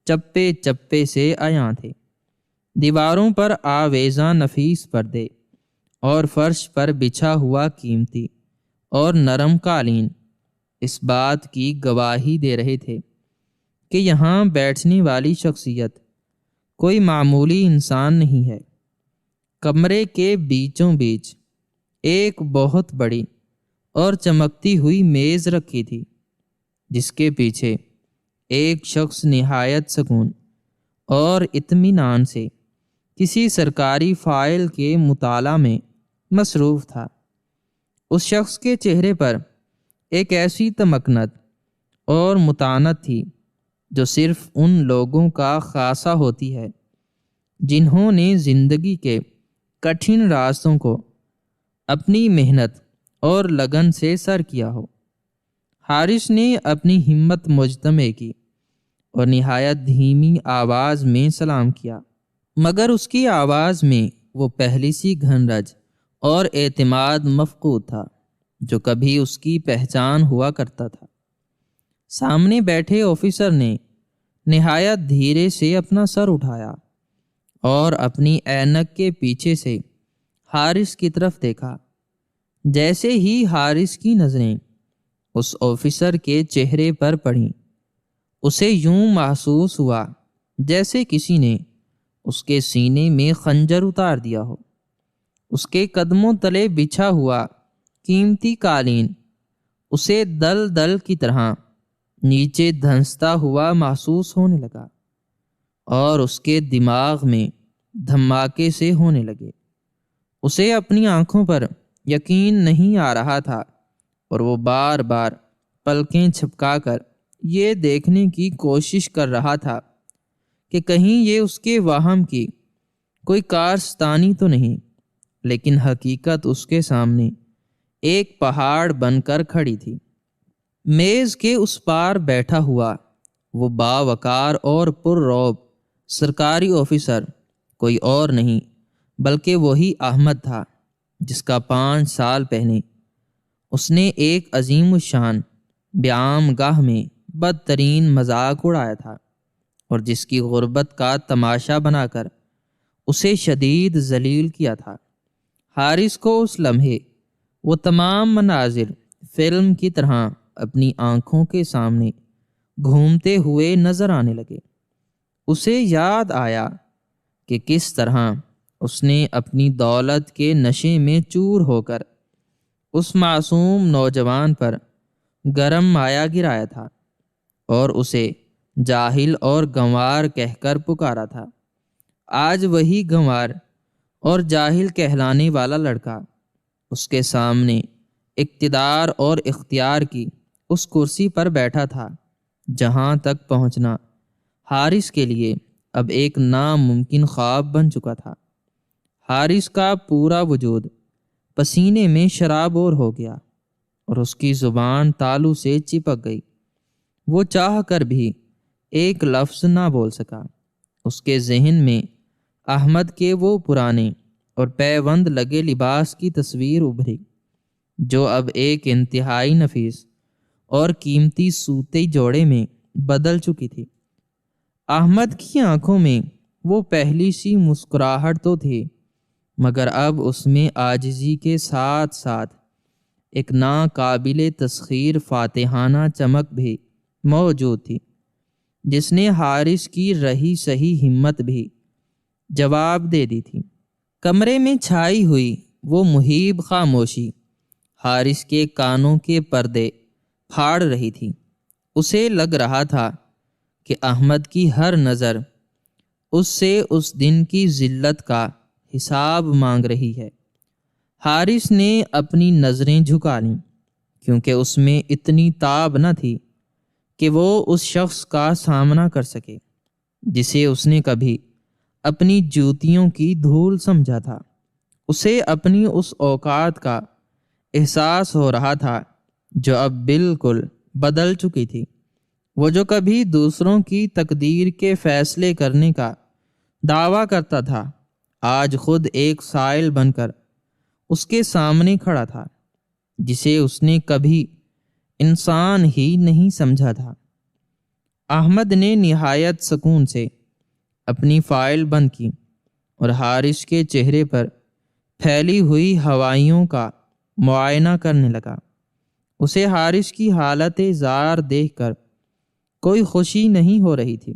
چپے چپے سے عیاں تھے۔ دیواروں پر آویزاں نفیس پردے اور فرش پر بچھا ہوا قیمتی اور نرم قالین اس بات کی گواہی دے رہے تھے کہ یہاں بیٹھنے والی شخصیت کوئی معمولی انسان نہیں ہے۔ کمرے کے بیچوں بیچ ایک بہت بڑی اور چمکتی ہوئی میز رکھی تھی جس کے پیچھے ایک شخص نہایت سکون اور اطمینان سے کسی سرکاری فائل کے مطالعہ میں مصروف تھا۔ اس شخص کے چہرے پر ایک ایسی تمکنت اور متانت تھی جو صرف ان لوگوں کا خاصہ ہوتی ہے جنہوں نے زندگی کے کٹھن راستوں کو اپنی محنت اور لگن سے سر کیا ہو۔ حارث نے اپنی ہمت مجتمع کی اور نہایت دھیمی آواز میں سلام کیا، مگر اس کی آواز میں وہ پہلی سی گھنرج اور اعتماد مفقود تھا جو کبھی اس کی پہچان ہوا کرتا تھا۔ سامنے بیٹھے آفیسر نے نہایت دھیرے سے اپنا سر اٹھایا اور اپنی اینک کے پیچھے سے حارث کی طرف دیکھا۔ جیسے ہی حارث کی نظریں اس آفیسر کے چہرے پر پڑیں اسے یوں محسوس ہوا جیسے کسی نے اس کے سینے میں خنجر اتار دیا ہو۔ اس کے قدموں تلے بچھا ہوا قیمتی قالین اسے دل دل کی طرح نیچے دھنستا ہوا محسوس ہونے لگا اور اس کے دماغ میں دھماکے سے ہونے لگے۔ اسے اپنی آنکھوں پر یقین نہیں آ رہا تھا اور وہ بار بار پلکیں چھپکا کر یہ دیکھنے کی کوشش کر رہا تھا کہ کہیں یہ اس کے وہم کی کوئی کارستانی تو نہیں، لیکن حقیقت اس کے سامنے ایک پہاڑ بن کر کھڑی تھی۔ میز کے اس پار بیٹھا ہوا وہ باوقار اور پررعب سرکاری آفیسر کوئی اور نہیں بلکہ وہی احمد تھا جس کا 5 سال پہلے اس نے ایک عظیم الشان بیام گاہ میں بدترین مذاق اڑایا تھا اور جس کی غربت کا تماشا بنا کر اسے شدید ذلیل کیا تھا۔ حارث کو اس لمحے وہ تمام مناظر فلم کی طرح اپنی آنکھوں کے سامنے گھومتے ہوئے نظر آنے لگے۔ اسے یاد آیا کہ کس طرح اس نے اپنی دولت کے نشے میں چور ہو کر اس معصوم نوجوان پر گرم مایہ گرایا تھا اور اسے جاہل اور گنوار کہہ کر پکارا تھا۔ آج وہی گنوار اور جاہل کہلانے والا لڑکا اس کے سامنے اقتدار اور اختیار کی اس کرسی پر بیٹھا تھا جہاں تک پہنچنا حارث کے لیے اب ایک ناممکن خواب بن چکا تھا۔ حارث کا پورا وجود پسینے میں شرابور ہو گیا اور اس کی زبان تالو سے چپک گئی۔ وہ چاہ کر بھی ایک لفظ نہ بول سکا۔ اس کے ذہن میں احمد کے وہ پرانے اور پیوند لگے لباس کی تصویر ابھری جو اب ایک انتہائی نفیس اور قیمتی سوتے جوڑے میں بدل چکی تھی۔ احمد کی آنکھوں میں وہ پہلی سی مسکراہٹ تو تھی، مگر اب اس میں عاجزی کے ساتھ ساتھ ایک ناقابل تسخیر فاتحانہ چمک بھی موجود تھی، جس نے حارث کی رہی سہی ہمت بھی جواب دے دی تھی۔ کمرے میں چھائی ہوئی وہ مہیب خاموشی حارث کے کانوں کے پردے پھاڑ رہی تھی۔ اسے لگ رہا تھا کہ احمد کی ہر نظر اس سے اس دن کی ذلت کا حساب مانگ رہی ہے۔ حارث نے اپنی نظریں جھکا لیں، کیونکہ اس میں اتنی تاب نہ تھی کہ وہ اس شخص کا سامنا کر سکے جسے اس نے کبھی اپنی جوتیوں کی دھول سمجھا تھا۔ اسے اپنی اس اوقات کا احساس ہو رہا تھا جو اب بالکل بدل چکی تھی۔ وہ جو کبھی دوسروں کی تقدیر کے فیصلے کرنے کا دعویٰ کرتا تھا، آج خود ایک سائل بن کر اس کے سامنے کھڑا تھا، جسے اس نے کبھی انسان ہی نہیں سمجھا تھا۔ احمد نے نہایت سکون سے اپنی فائل بند کی اور حارث کے چہرے پر پھیلی ہوئی ہوائیوں کا معائنہ کرنے لگا۔ اسے حارث کی حالت زار دیکھ کر کوئی خوشی نہیں ہو رہی تھی،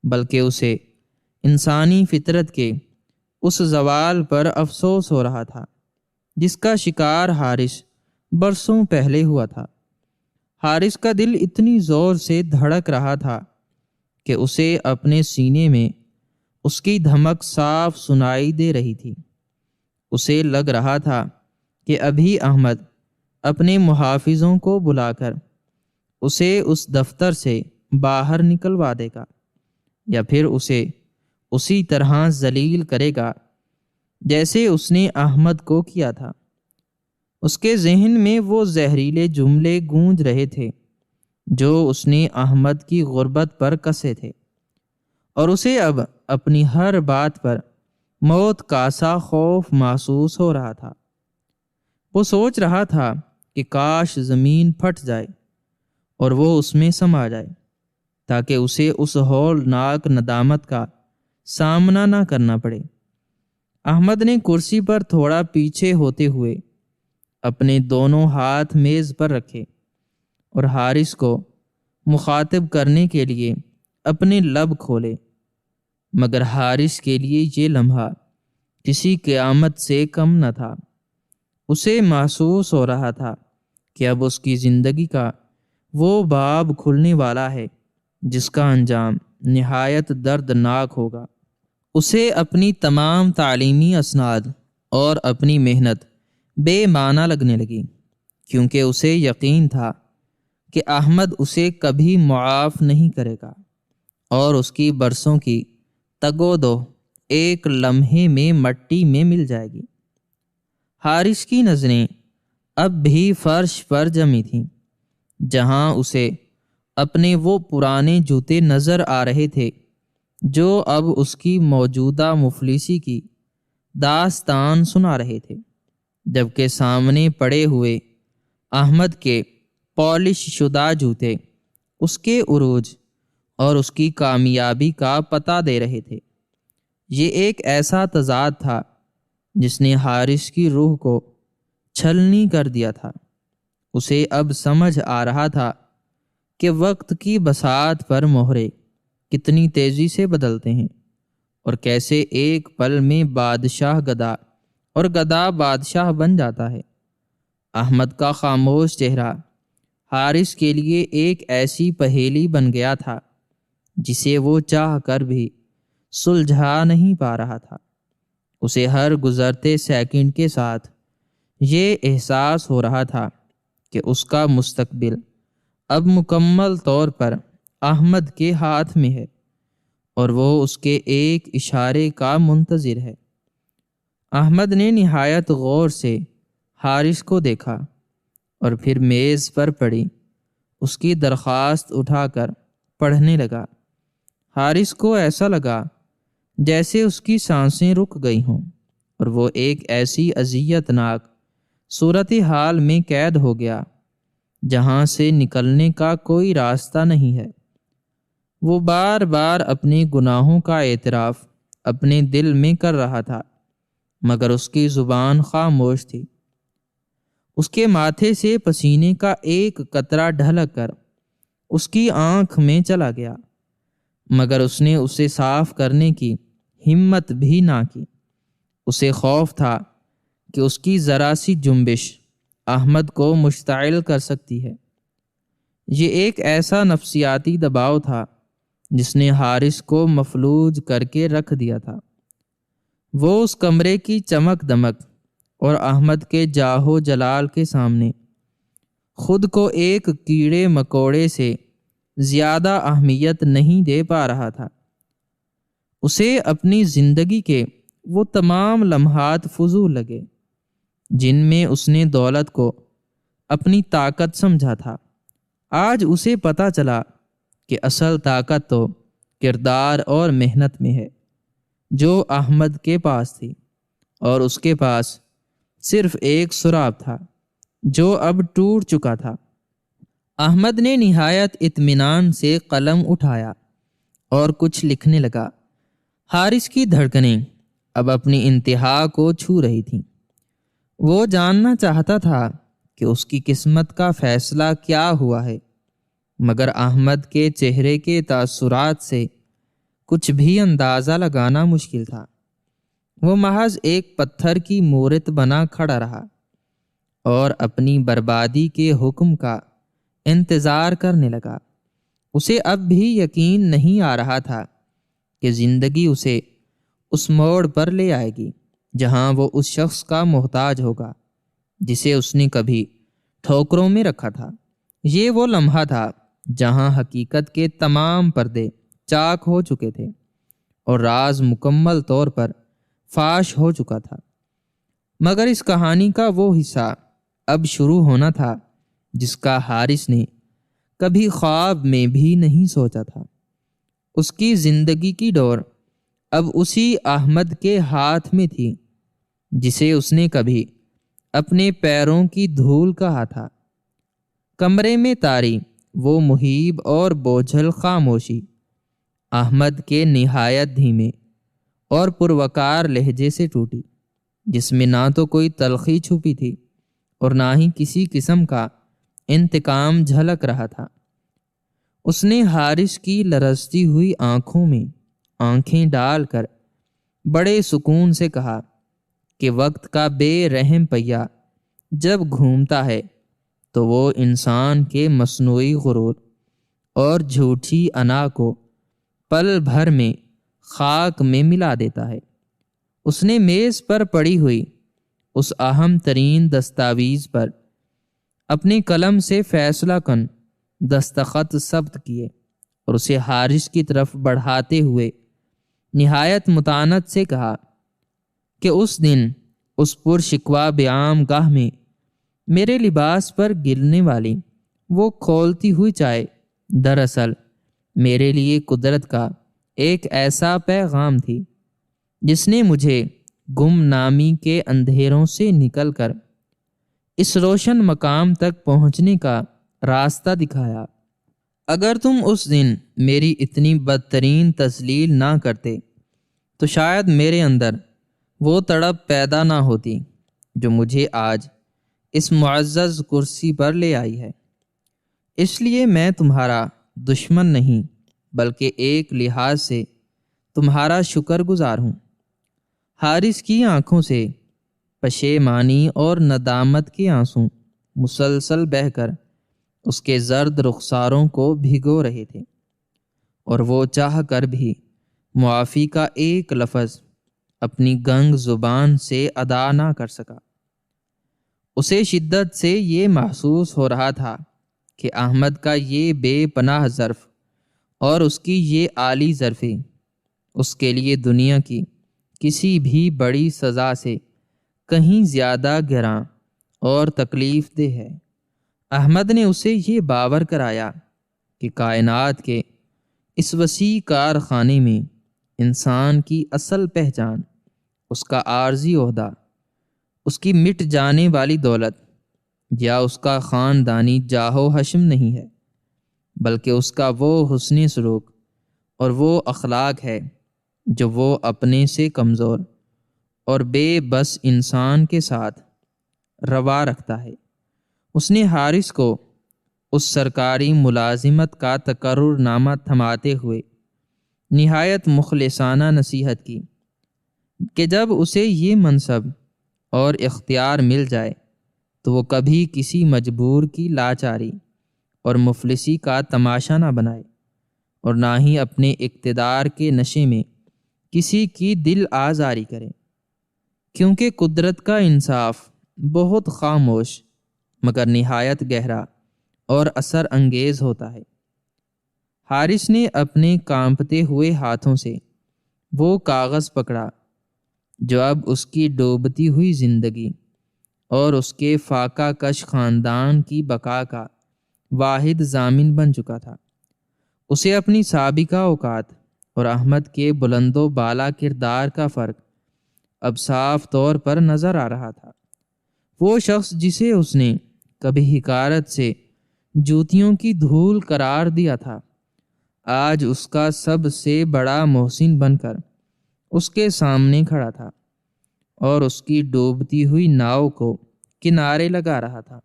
بلکہ اسے انسانی فطرت کے اس زوال پر افسوس ہو رہا تھا جس کا شکار حارث برسوں پہلے ہوا تھا۔ حارث کا دل اتنی زور سے دھڑک رہا تھا کہ اسے اپنے سینے میں اس کی دھمک صاف سنائی دے رہی تھی۔ اسے لگ رہا تھا کہ ابھی احمد اپنے محافظوں کو بلا کر اسے اس دفتر سے باہر نکلوا دے گا، یا پھر اسے اسی طرح ذلیل کرے گا جیسے اس نے احمد کو کیا تھا۔ اس کے ذہن میں وہ زہریلے جملے گونج رہے تھے جو اس نے احمد کی غربت پر کسے تھے، اور اسے اب اپنی ہر بات پر موت کا سا خوف محسوس ہو رہا تھا۔ وہ سوچ رہا تھا کہ کاش زمین پھٹ جائے اور وہ اس میں سما جائے، تاکہ اسے اس ہولناک ندامت کا سامنا نہ کرنا پڑے۔ احمد نے کرسی پر تھوڑا پیچھے ہوتے ہوئے اپنے دونوں ہاتھ میز پر رکھے اور حارث کو مخاطب کرنے کے لیے اپنے لب کھولے، مگر حارث کے لیے یہ لمحہ کسی قیامت سے کم نہ تھا۔ اسے محسوس ہو رہا تھا کہ اب اس کی زندگی کا وہ باب کھلنے والا ہے جس کا انجام نہایت دردناک ہوگا۔ اسے اپنی تمام تعلیمی اسناد اور اپنی محنت بے معنی لگنے لگی، کیونکہ اسے یقین تھا کہ احمد اسے کبھی معاف نہیں کرے گا اور اس کی برسوں کی تگ و دو ایک لمحے میں مٹی میں مل جائے گی۔ حارث کی نظریں اب بھی فرش پر جمی تھیں، جہاں اسے اپنے وہ پرانے جوتے نظر آ رہے تھے جو اب اس کی موجودہ مفلسی کی داستان سنا رہے تھے، جبکہ سامنے پڑے ہوئے احمد کے پالش شدہ جوتے اس کے عروج اور اس کی کامیابی کا پتہ دے رہے تھے۔ یہ ایک ایسا تضاد تھا جس نے حارث کی روح کو چھلنی کر دیا تھا۔ اسے اب سمجھ آ رہا تھا کہ وقت کی بساط پر مہرے کتنی تیزی سے بدلتے ہیں، اور کیسے ایک پل میں بادشاہ گدا اور گدا بادشاہ بن جاتا ہے۔ احمد کا خاموش چہرہ حارث کے لیے ایک ایسی پہیلی بن گیا تھا جسے وہ چاہ کر بھی سلجھا نہیں پا رہا تھا۔ اسے ہر گزرتے سیکنڈ کے ساتھ یہ احساس ہو رہا تھا کہ اس کا مستقبل اب مکمل طور پر احمد کے ہاتھ میں ہے، اور وہ اس کے ایک اشارے کا منتظر ہے۔ احمد نے نہایت غور سے حارث کو دیکھا اور پھر میز پر پڑی اس کی درخواست اٹھا کر پڑھنے لگا۔ حارث کو ایسا لگا جیسے اس کی سانسیں رک گئی ہوں اور وہ ایک ایسی اذیت ناک صورتحال میں قید ہو گیا جہاں سے نکلنے کا کوئی راستہ نہیں ہے۔ وہ بار بار اپنے گناہوں کا اعتراف اپنے دل میں کر رہا تھا، مگر اس کی زبان خاموش تھی۔ اس کے ماتھے سے پسینے کا ایک قطرہ ڈھلک کر اس کی آنکھ میں چلا گیا، مگر اس نے اسے صاف کرنے کی ہمت بھی نہ کی۔ اسے خوف تھا کہ اس کی ذرا سی جنبش احمد کو مشتعل کر سکتی ہے۔ یہ ایک ایسا نفسیاتی دباؤ تھا جس نے حارث کو مفلوج کر کے رکھ دیا تھا۔ وہ اس کمرے کی چمک دمک اور احمد کے جاہ و جلال کے سامنے خود کو ایک کیڑے مکوڑے سے زیادہ اہمیت نہیں دے پا رہا تھا۔ اسے اپنی زندگی کے وہ تمام لمحات فضول لگے جن میں اس نے دولت کو اپنی طاقت سمجھا تھا۔ آج اسے پتہ چلا کہ اصل طاقت تو کردار اور محنت میں ہے جو احمد کے پاس تھی، اور اس کے پاس صرف ایک سراب تھا جو اب ٹوٹ چکا تھا۔ احمد نے نہایت اطمینان سے قلم اٹھایا اور کچھ لکھنے لگا۔ حارث کی دھڑکنیں اب اپنی انتہا کو چھو رہی تھیں۔ وہ جاننا چاہتا تھا کہ اس کی قسمت کا فیصلہ کیا ہوا ہے، مگر احمد کے چہرے کے تاثرات سے کچھ بھی اندازہ لگانا مشکل تھا۔ وہ محض ایک پتھر کی مورت بنا کھڑا رہا اور اپنی بربادی کے حکم کا انتظار کرنے لگا۔ اسے اب بھی یقین نہیں آ رہا تھا کہ زندگی اسے اس موڑ پر لے آئے گی جہاں وہ اس شخص کا محتاج ہوگا جسے اس نے کبھی ٹھوکروں میں رکھا تھا۔ یہ وہ لمحہ تھا جہاں حقیقت کے تمام پردے چاک ہو چکے تھے اور راز مکمل طور پر فاش ہو چکا تھا۔ مگر اس کہانی کا وہ حصہ اب شروع ہونا تھا جس کا حارث نے کبھی خواب میں بھی نہیں سوچا تھا۔ اس کی زندگی کی ڈور اب اسی احمد کے ہاتھ میں تھی جسے اس نے کبھی اپنے پیروں کی دھول کہا تھا۔ کمرے میں طاری وہ مہیب اور بوجھل خاموشی احمد کے نہایت دھیمے اور پروقار لہجے سے ٹوٹی، جس میں نہ تو کوئی تلخی چھپی تھی اور نہ ہی کسی قسم کا انتقام جھلک رہا تھا۔ اس نے حارث کی لرزتی ہوئی آنکھوں میں آنکھیں ڈال کر بڑے سکون سے کہا کہ وقت کا بے رحم پہیہ جب گھومتا ہے تو وہ انسان کے مصنوعی غرور اور جھوٹی انا کو پل بھر میں خاک میں ملا دیتا ہے۔ اس نے میز پر پڑی ہوئی اس اہم ترین دستاویز پر اپنے قلم سے فیصلہ کن دستخط ثبت کیے اور اسے حارث کی طرف بڑھاتے ہوئے نہایت متانت سے کہا کہ اس دن اس پرشکوہ بیام گاہ میں میرے لباس پر گرنے والی وہ کھولتی ہوئی چائے دراصل میرے لیے قدرت کا ایک ایسا پیغام تھی جس نے مجھے گمنامی کے اندھیروں سے نکل کر اس روشن مقام تک پہنچنے کا راستہ دکھایا۔ اگر تم اس دن میری اتنی بدترین تذلیل نہ کرتے تو شاید میرے اندر وہ تڑپ پیدا نہ ہوتی جو مجھے آج اس معزز کرسی پر لے آئی ہے۔ اس لیے میں تمہارا دشمن نہیں بلکہ ایک لحاظ سے تمہارا شکر گزار ہوں۔ حارث کی آنکھوں سے پشیمانی اور ندامت کے آنسو مسلسل بہہ کر اس کے زرد رخساروں کو بھگو رہے تھے، اور وہ چاہ کر بھی معافی کا ایک لفظ اپنی گنگ زبان سے ادا نہ کر سکا۔ اسے شدت سے یہ محسوس ہو رہا تھا کہ احمد کا یہ بے پناہ ظرف اور اس کی یہ عالی ظرفی اس کے لیے دنیا کی کسی بھی بڑی سزا سے کہیں زیادہ گراں اور تکلیف دہ ہے۔ احمد نے اسے یہ باور کرایا کہ کائنات کے اس وسیع کارخانے میں انسان کی اصل پہچان اس کا عارضی عہدہ، اس کی مٹ جانے والی دولت یا اس کا خاندانی جاہ و حشم نہیں ہے، بلکہ اس کا وہ حسن سلوک اور وہ اخلاق ہے جو وہ اپنے سے کمزور اور بے بس انسان کے ساتھ روا رکھتا ہے۔ اس نے حارث کو اس سرکاری ملازمت کا تقرر نامہ تھماتے ہوئے نہایت مخلصانہ نصیحت کی کہ جب اسے یہ منصب اور اختیار مل جائے تو وہ کبھی کسی مجبور کی لاچاری اور مفلسی کا تماشا نہ بنائے، اور نہ ہی اپنے اقتدار کے نشے میں کسی کی دل آزاری کرے، کیونکہ قدرت کا انصاف بہت خاموش مگر نہایت گہرا اور اثر انگیز ہوتا ہے۔ حارث نے اپنے کانپتے ہوئے ہاتھوں سے وہ کاغذ پکڑا جو اب اس کی ڈوبتی ہوئی زندگی اور اس کے فاقہ کش خاندان کی بقا کا واحد ضامن بن چکا تھا۔ اسے اپنی سابقہ اوقات اور احمد کے بلند و بالا کردار کا فرق اب صاف طور پر نظر آ رہا تھا۔ وہ شخص جسے اس نے کبھی حقارت سے جوتیوں کی دھول قرار دیا تھا، آج اس کا سب سے بڑا محسن بن کر اس کے سامنے کھڑا تھا اور اس کی ڈوبتی ہوئی ناؤ کو کنارے لگا رہا تھا۔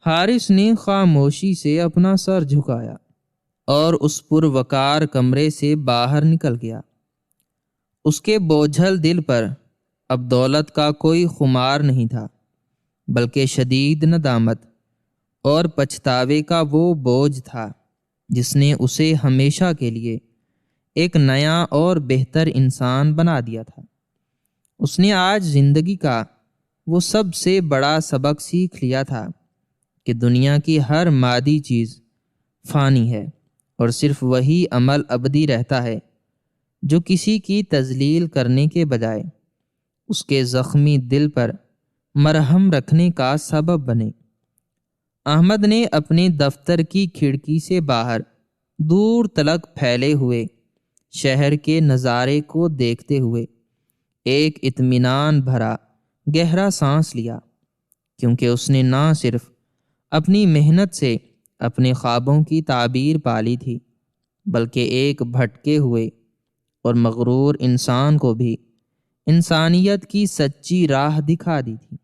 حارث نے خاموشی سے اپنا سر جھکایا اور اس پروقار کمرے سے باہر نکل گیا۔ اس کے بوجھل دل پر اب دولت کا کوئی خمار نہیں تھا، بلکہ شدید ندامت اور پچھتاوے کا وہ بوجھ تھا جس نے اسے ہمیشہ کے لیے ایک نیا اور بہتر انسان بنا دیا تھا۔ اس نے آج زندگی کا وہ سب سے بڑا سبق سیکھ لیا تھا کہ دنیا کی ہر مادی چیز فانی ہے، اور صرف وہی عمل ابدی رہتا ہے جو کسی کی تذلیل کرنے کے بجائے اس کے زخمی دل پر مرہم رکھنے کا سبب بنے۔ احمد نے اپنے دفتر کی کھڑکی سے باہر دور تلک پھیلے ہوئے شہر کے نظارے کو دیکھتے ہوئے ایک اطمینان بھرا گہرا سانس لیا، کیونکہ اس نے نہ صرف اپنی محنت سے اپنے خوابوں کی تعبیر پالی تھی، بلکہ ایک بھٹکے ہوئے اور مغرور انسان کو بھی انسانیت کی سچی راہ دکھا دی تھی۔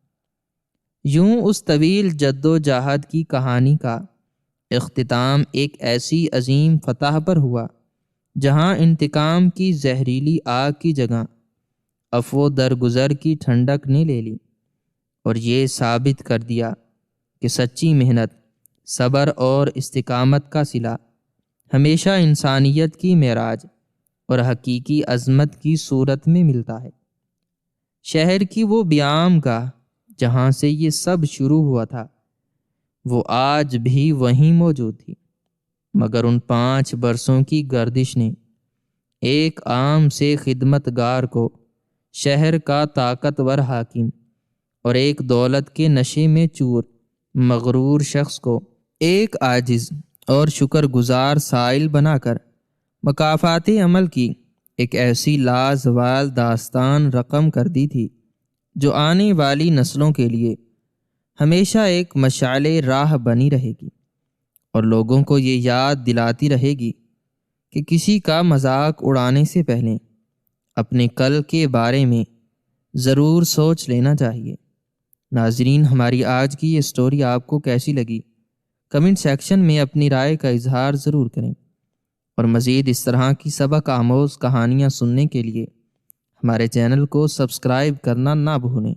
یوں اس طویل جد و جہد کی کہانی کا اختتام ایک ایسی عظیم فتح پر ہوا جہاں انتقام کی زہریلی آگ کی جگہ عفو درگزر کی ٹھنڈک نے لے لی، اور یہ ثابت کر دیا کہ سچی محنت، صبر اور استقامت کا صلہ ہمیشہ انسانیت کی معراج اور حقیقی عظمت کی صورت میں ملتا ہے۔ شہر کی وہ بیام گاہ جہاں سے یہ سب شروع ہوا تھا، وہ آج بھی وہیں موجود تھی، مگر ان 5 برسوں کی گردش نے ایک عام سے خدمت گار کو شہر کا طاقتور حاکم اور ایک دولت کے نشے میں چور مغرور شخص کو ایک عاجز اور شکر گزار سائل بنا کر مکافات عمل کی ایک ایسی لازوال داستان رقم کر دی تھی جو آنے والی نسلوں کے لیے ہمیشہ ایک مشعل راہ بنی رہے گی، اور لوگوں کو یہ یاد دلاتی رہے گی کہ کسی کا مذاق اڑانے سے پہلے اپنے کل کے بارے میں ضرور سوچ لینا چاہیے۔ ناظرین، ہماری آج کی یہ سٹوری آپ کو کیسی لگی؟ کمنٹ سیکشن میں اپنی رائے کا اظہار ضرور کریں، اور مزید اس طرح کی سبق آموز کہانیاں سننے کے لیے ہمارے چینل کو سبسکرائب کرنا نہ بھولیں۔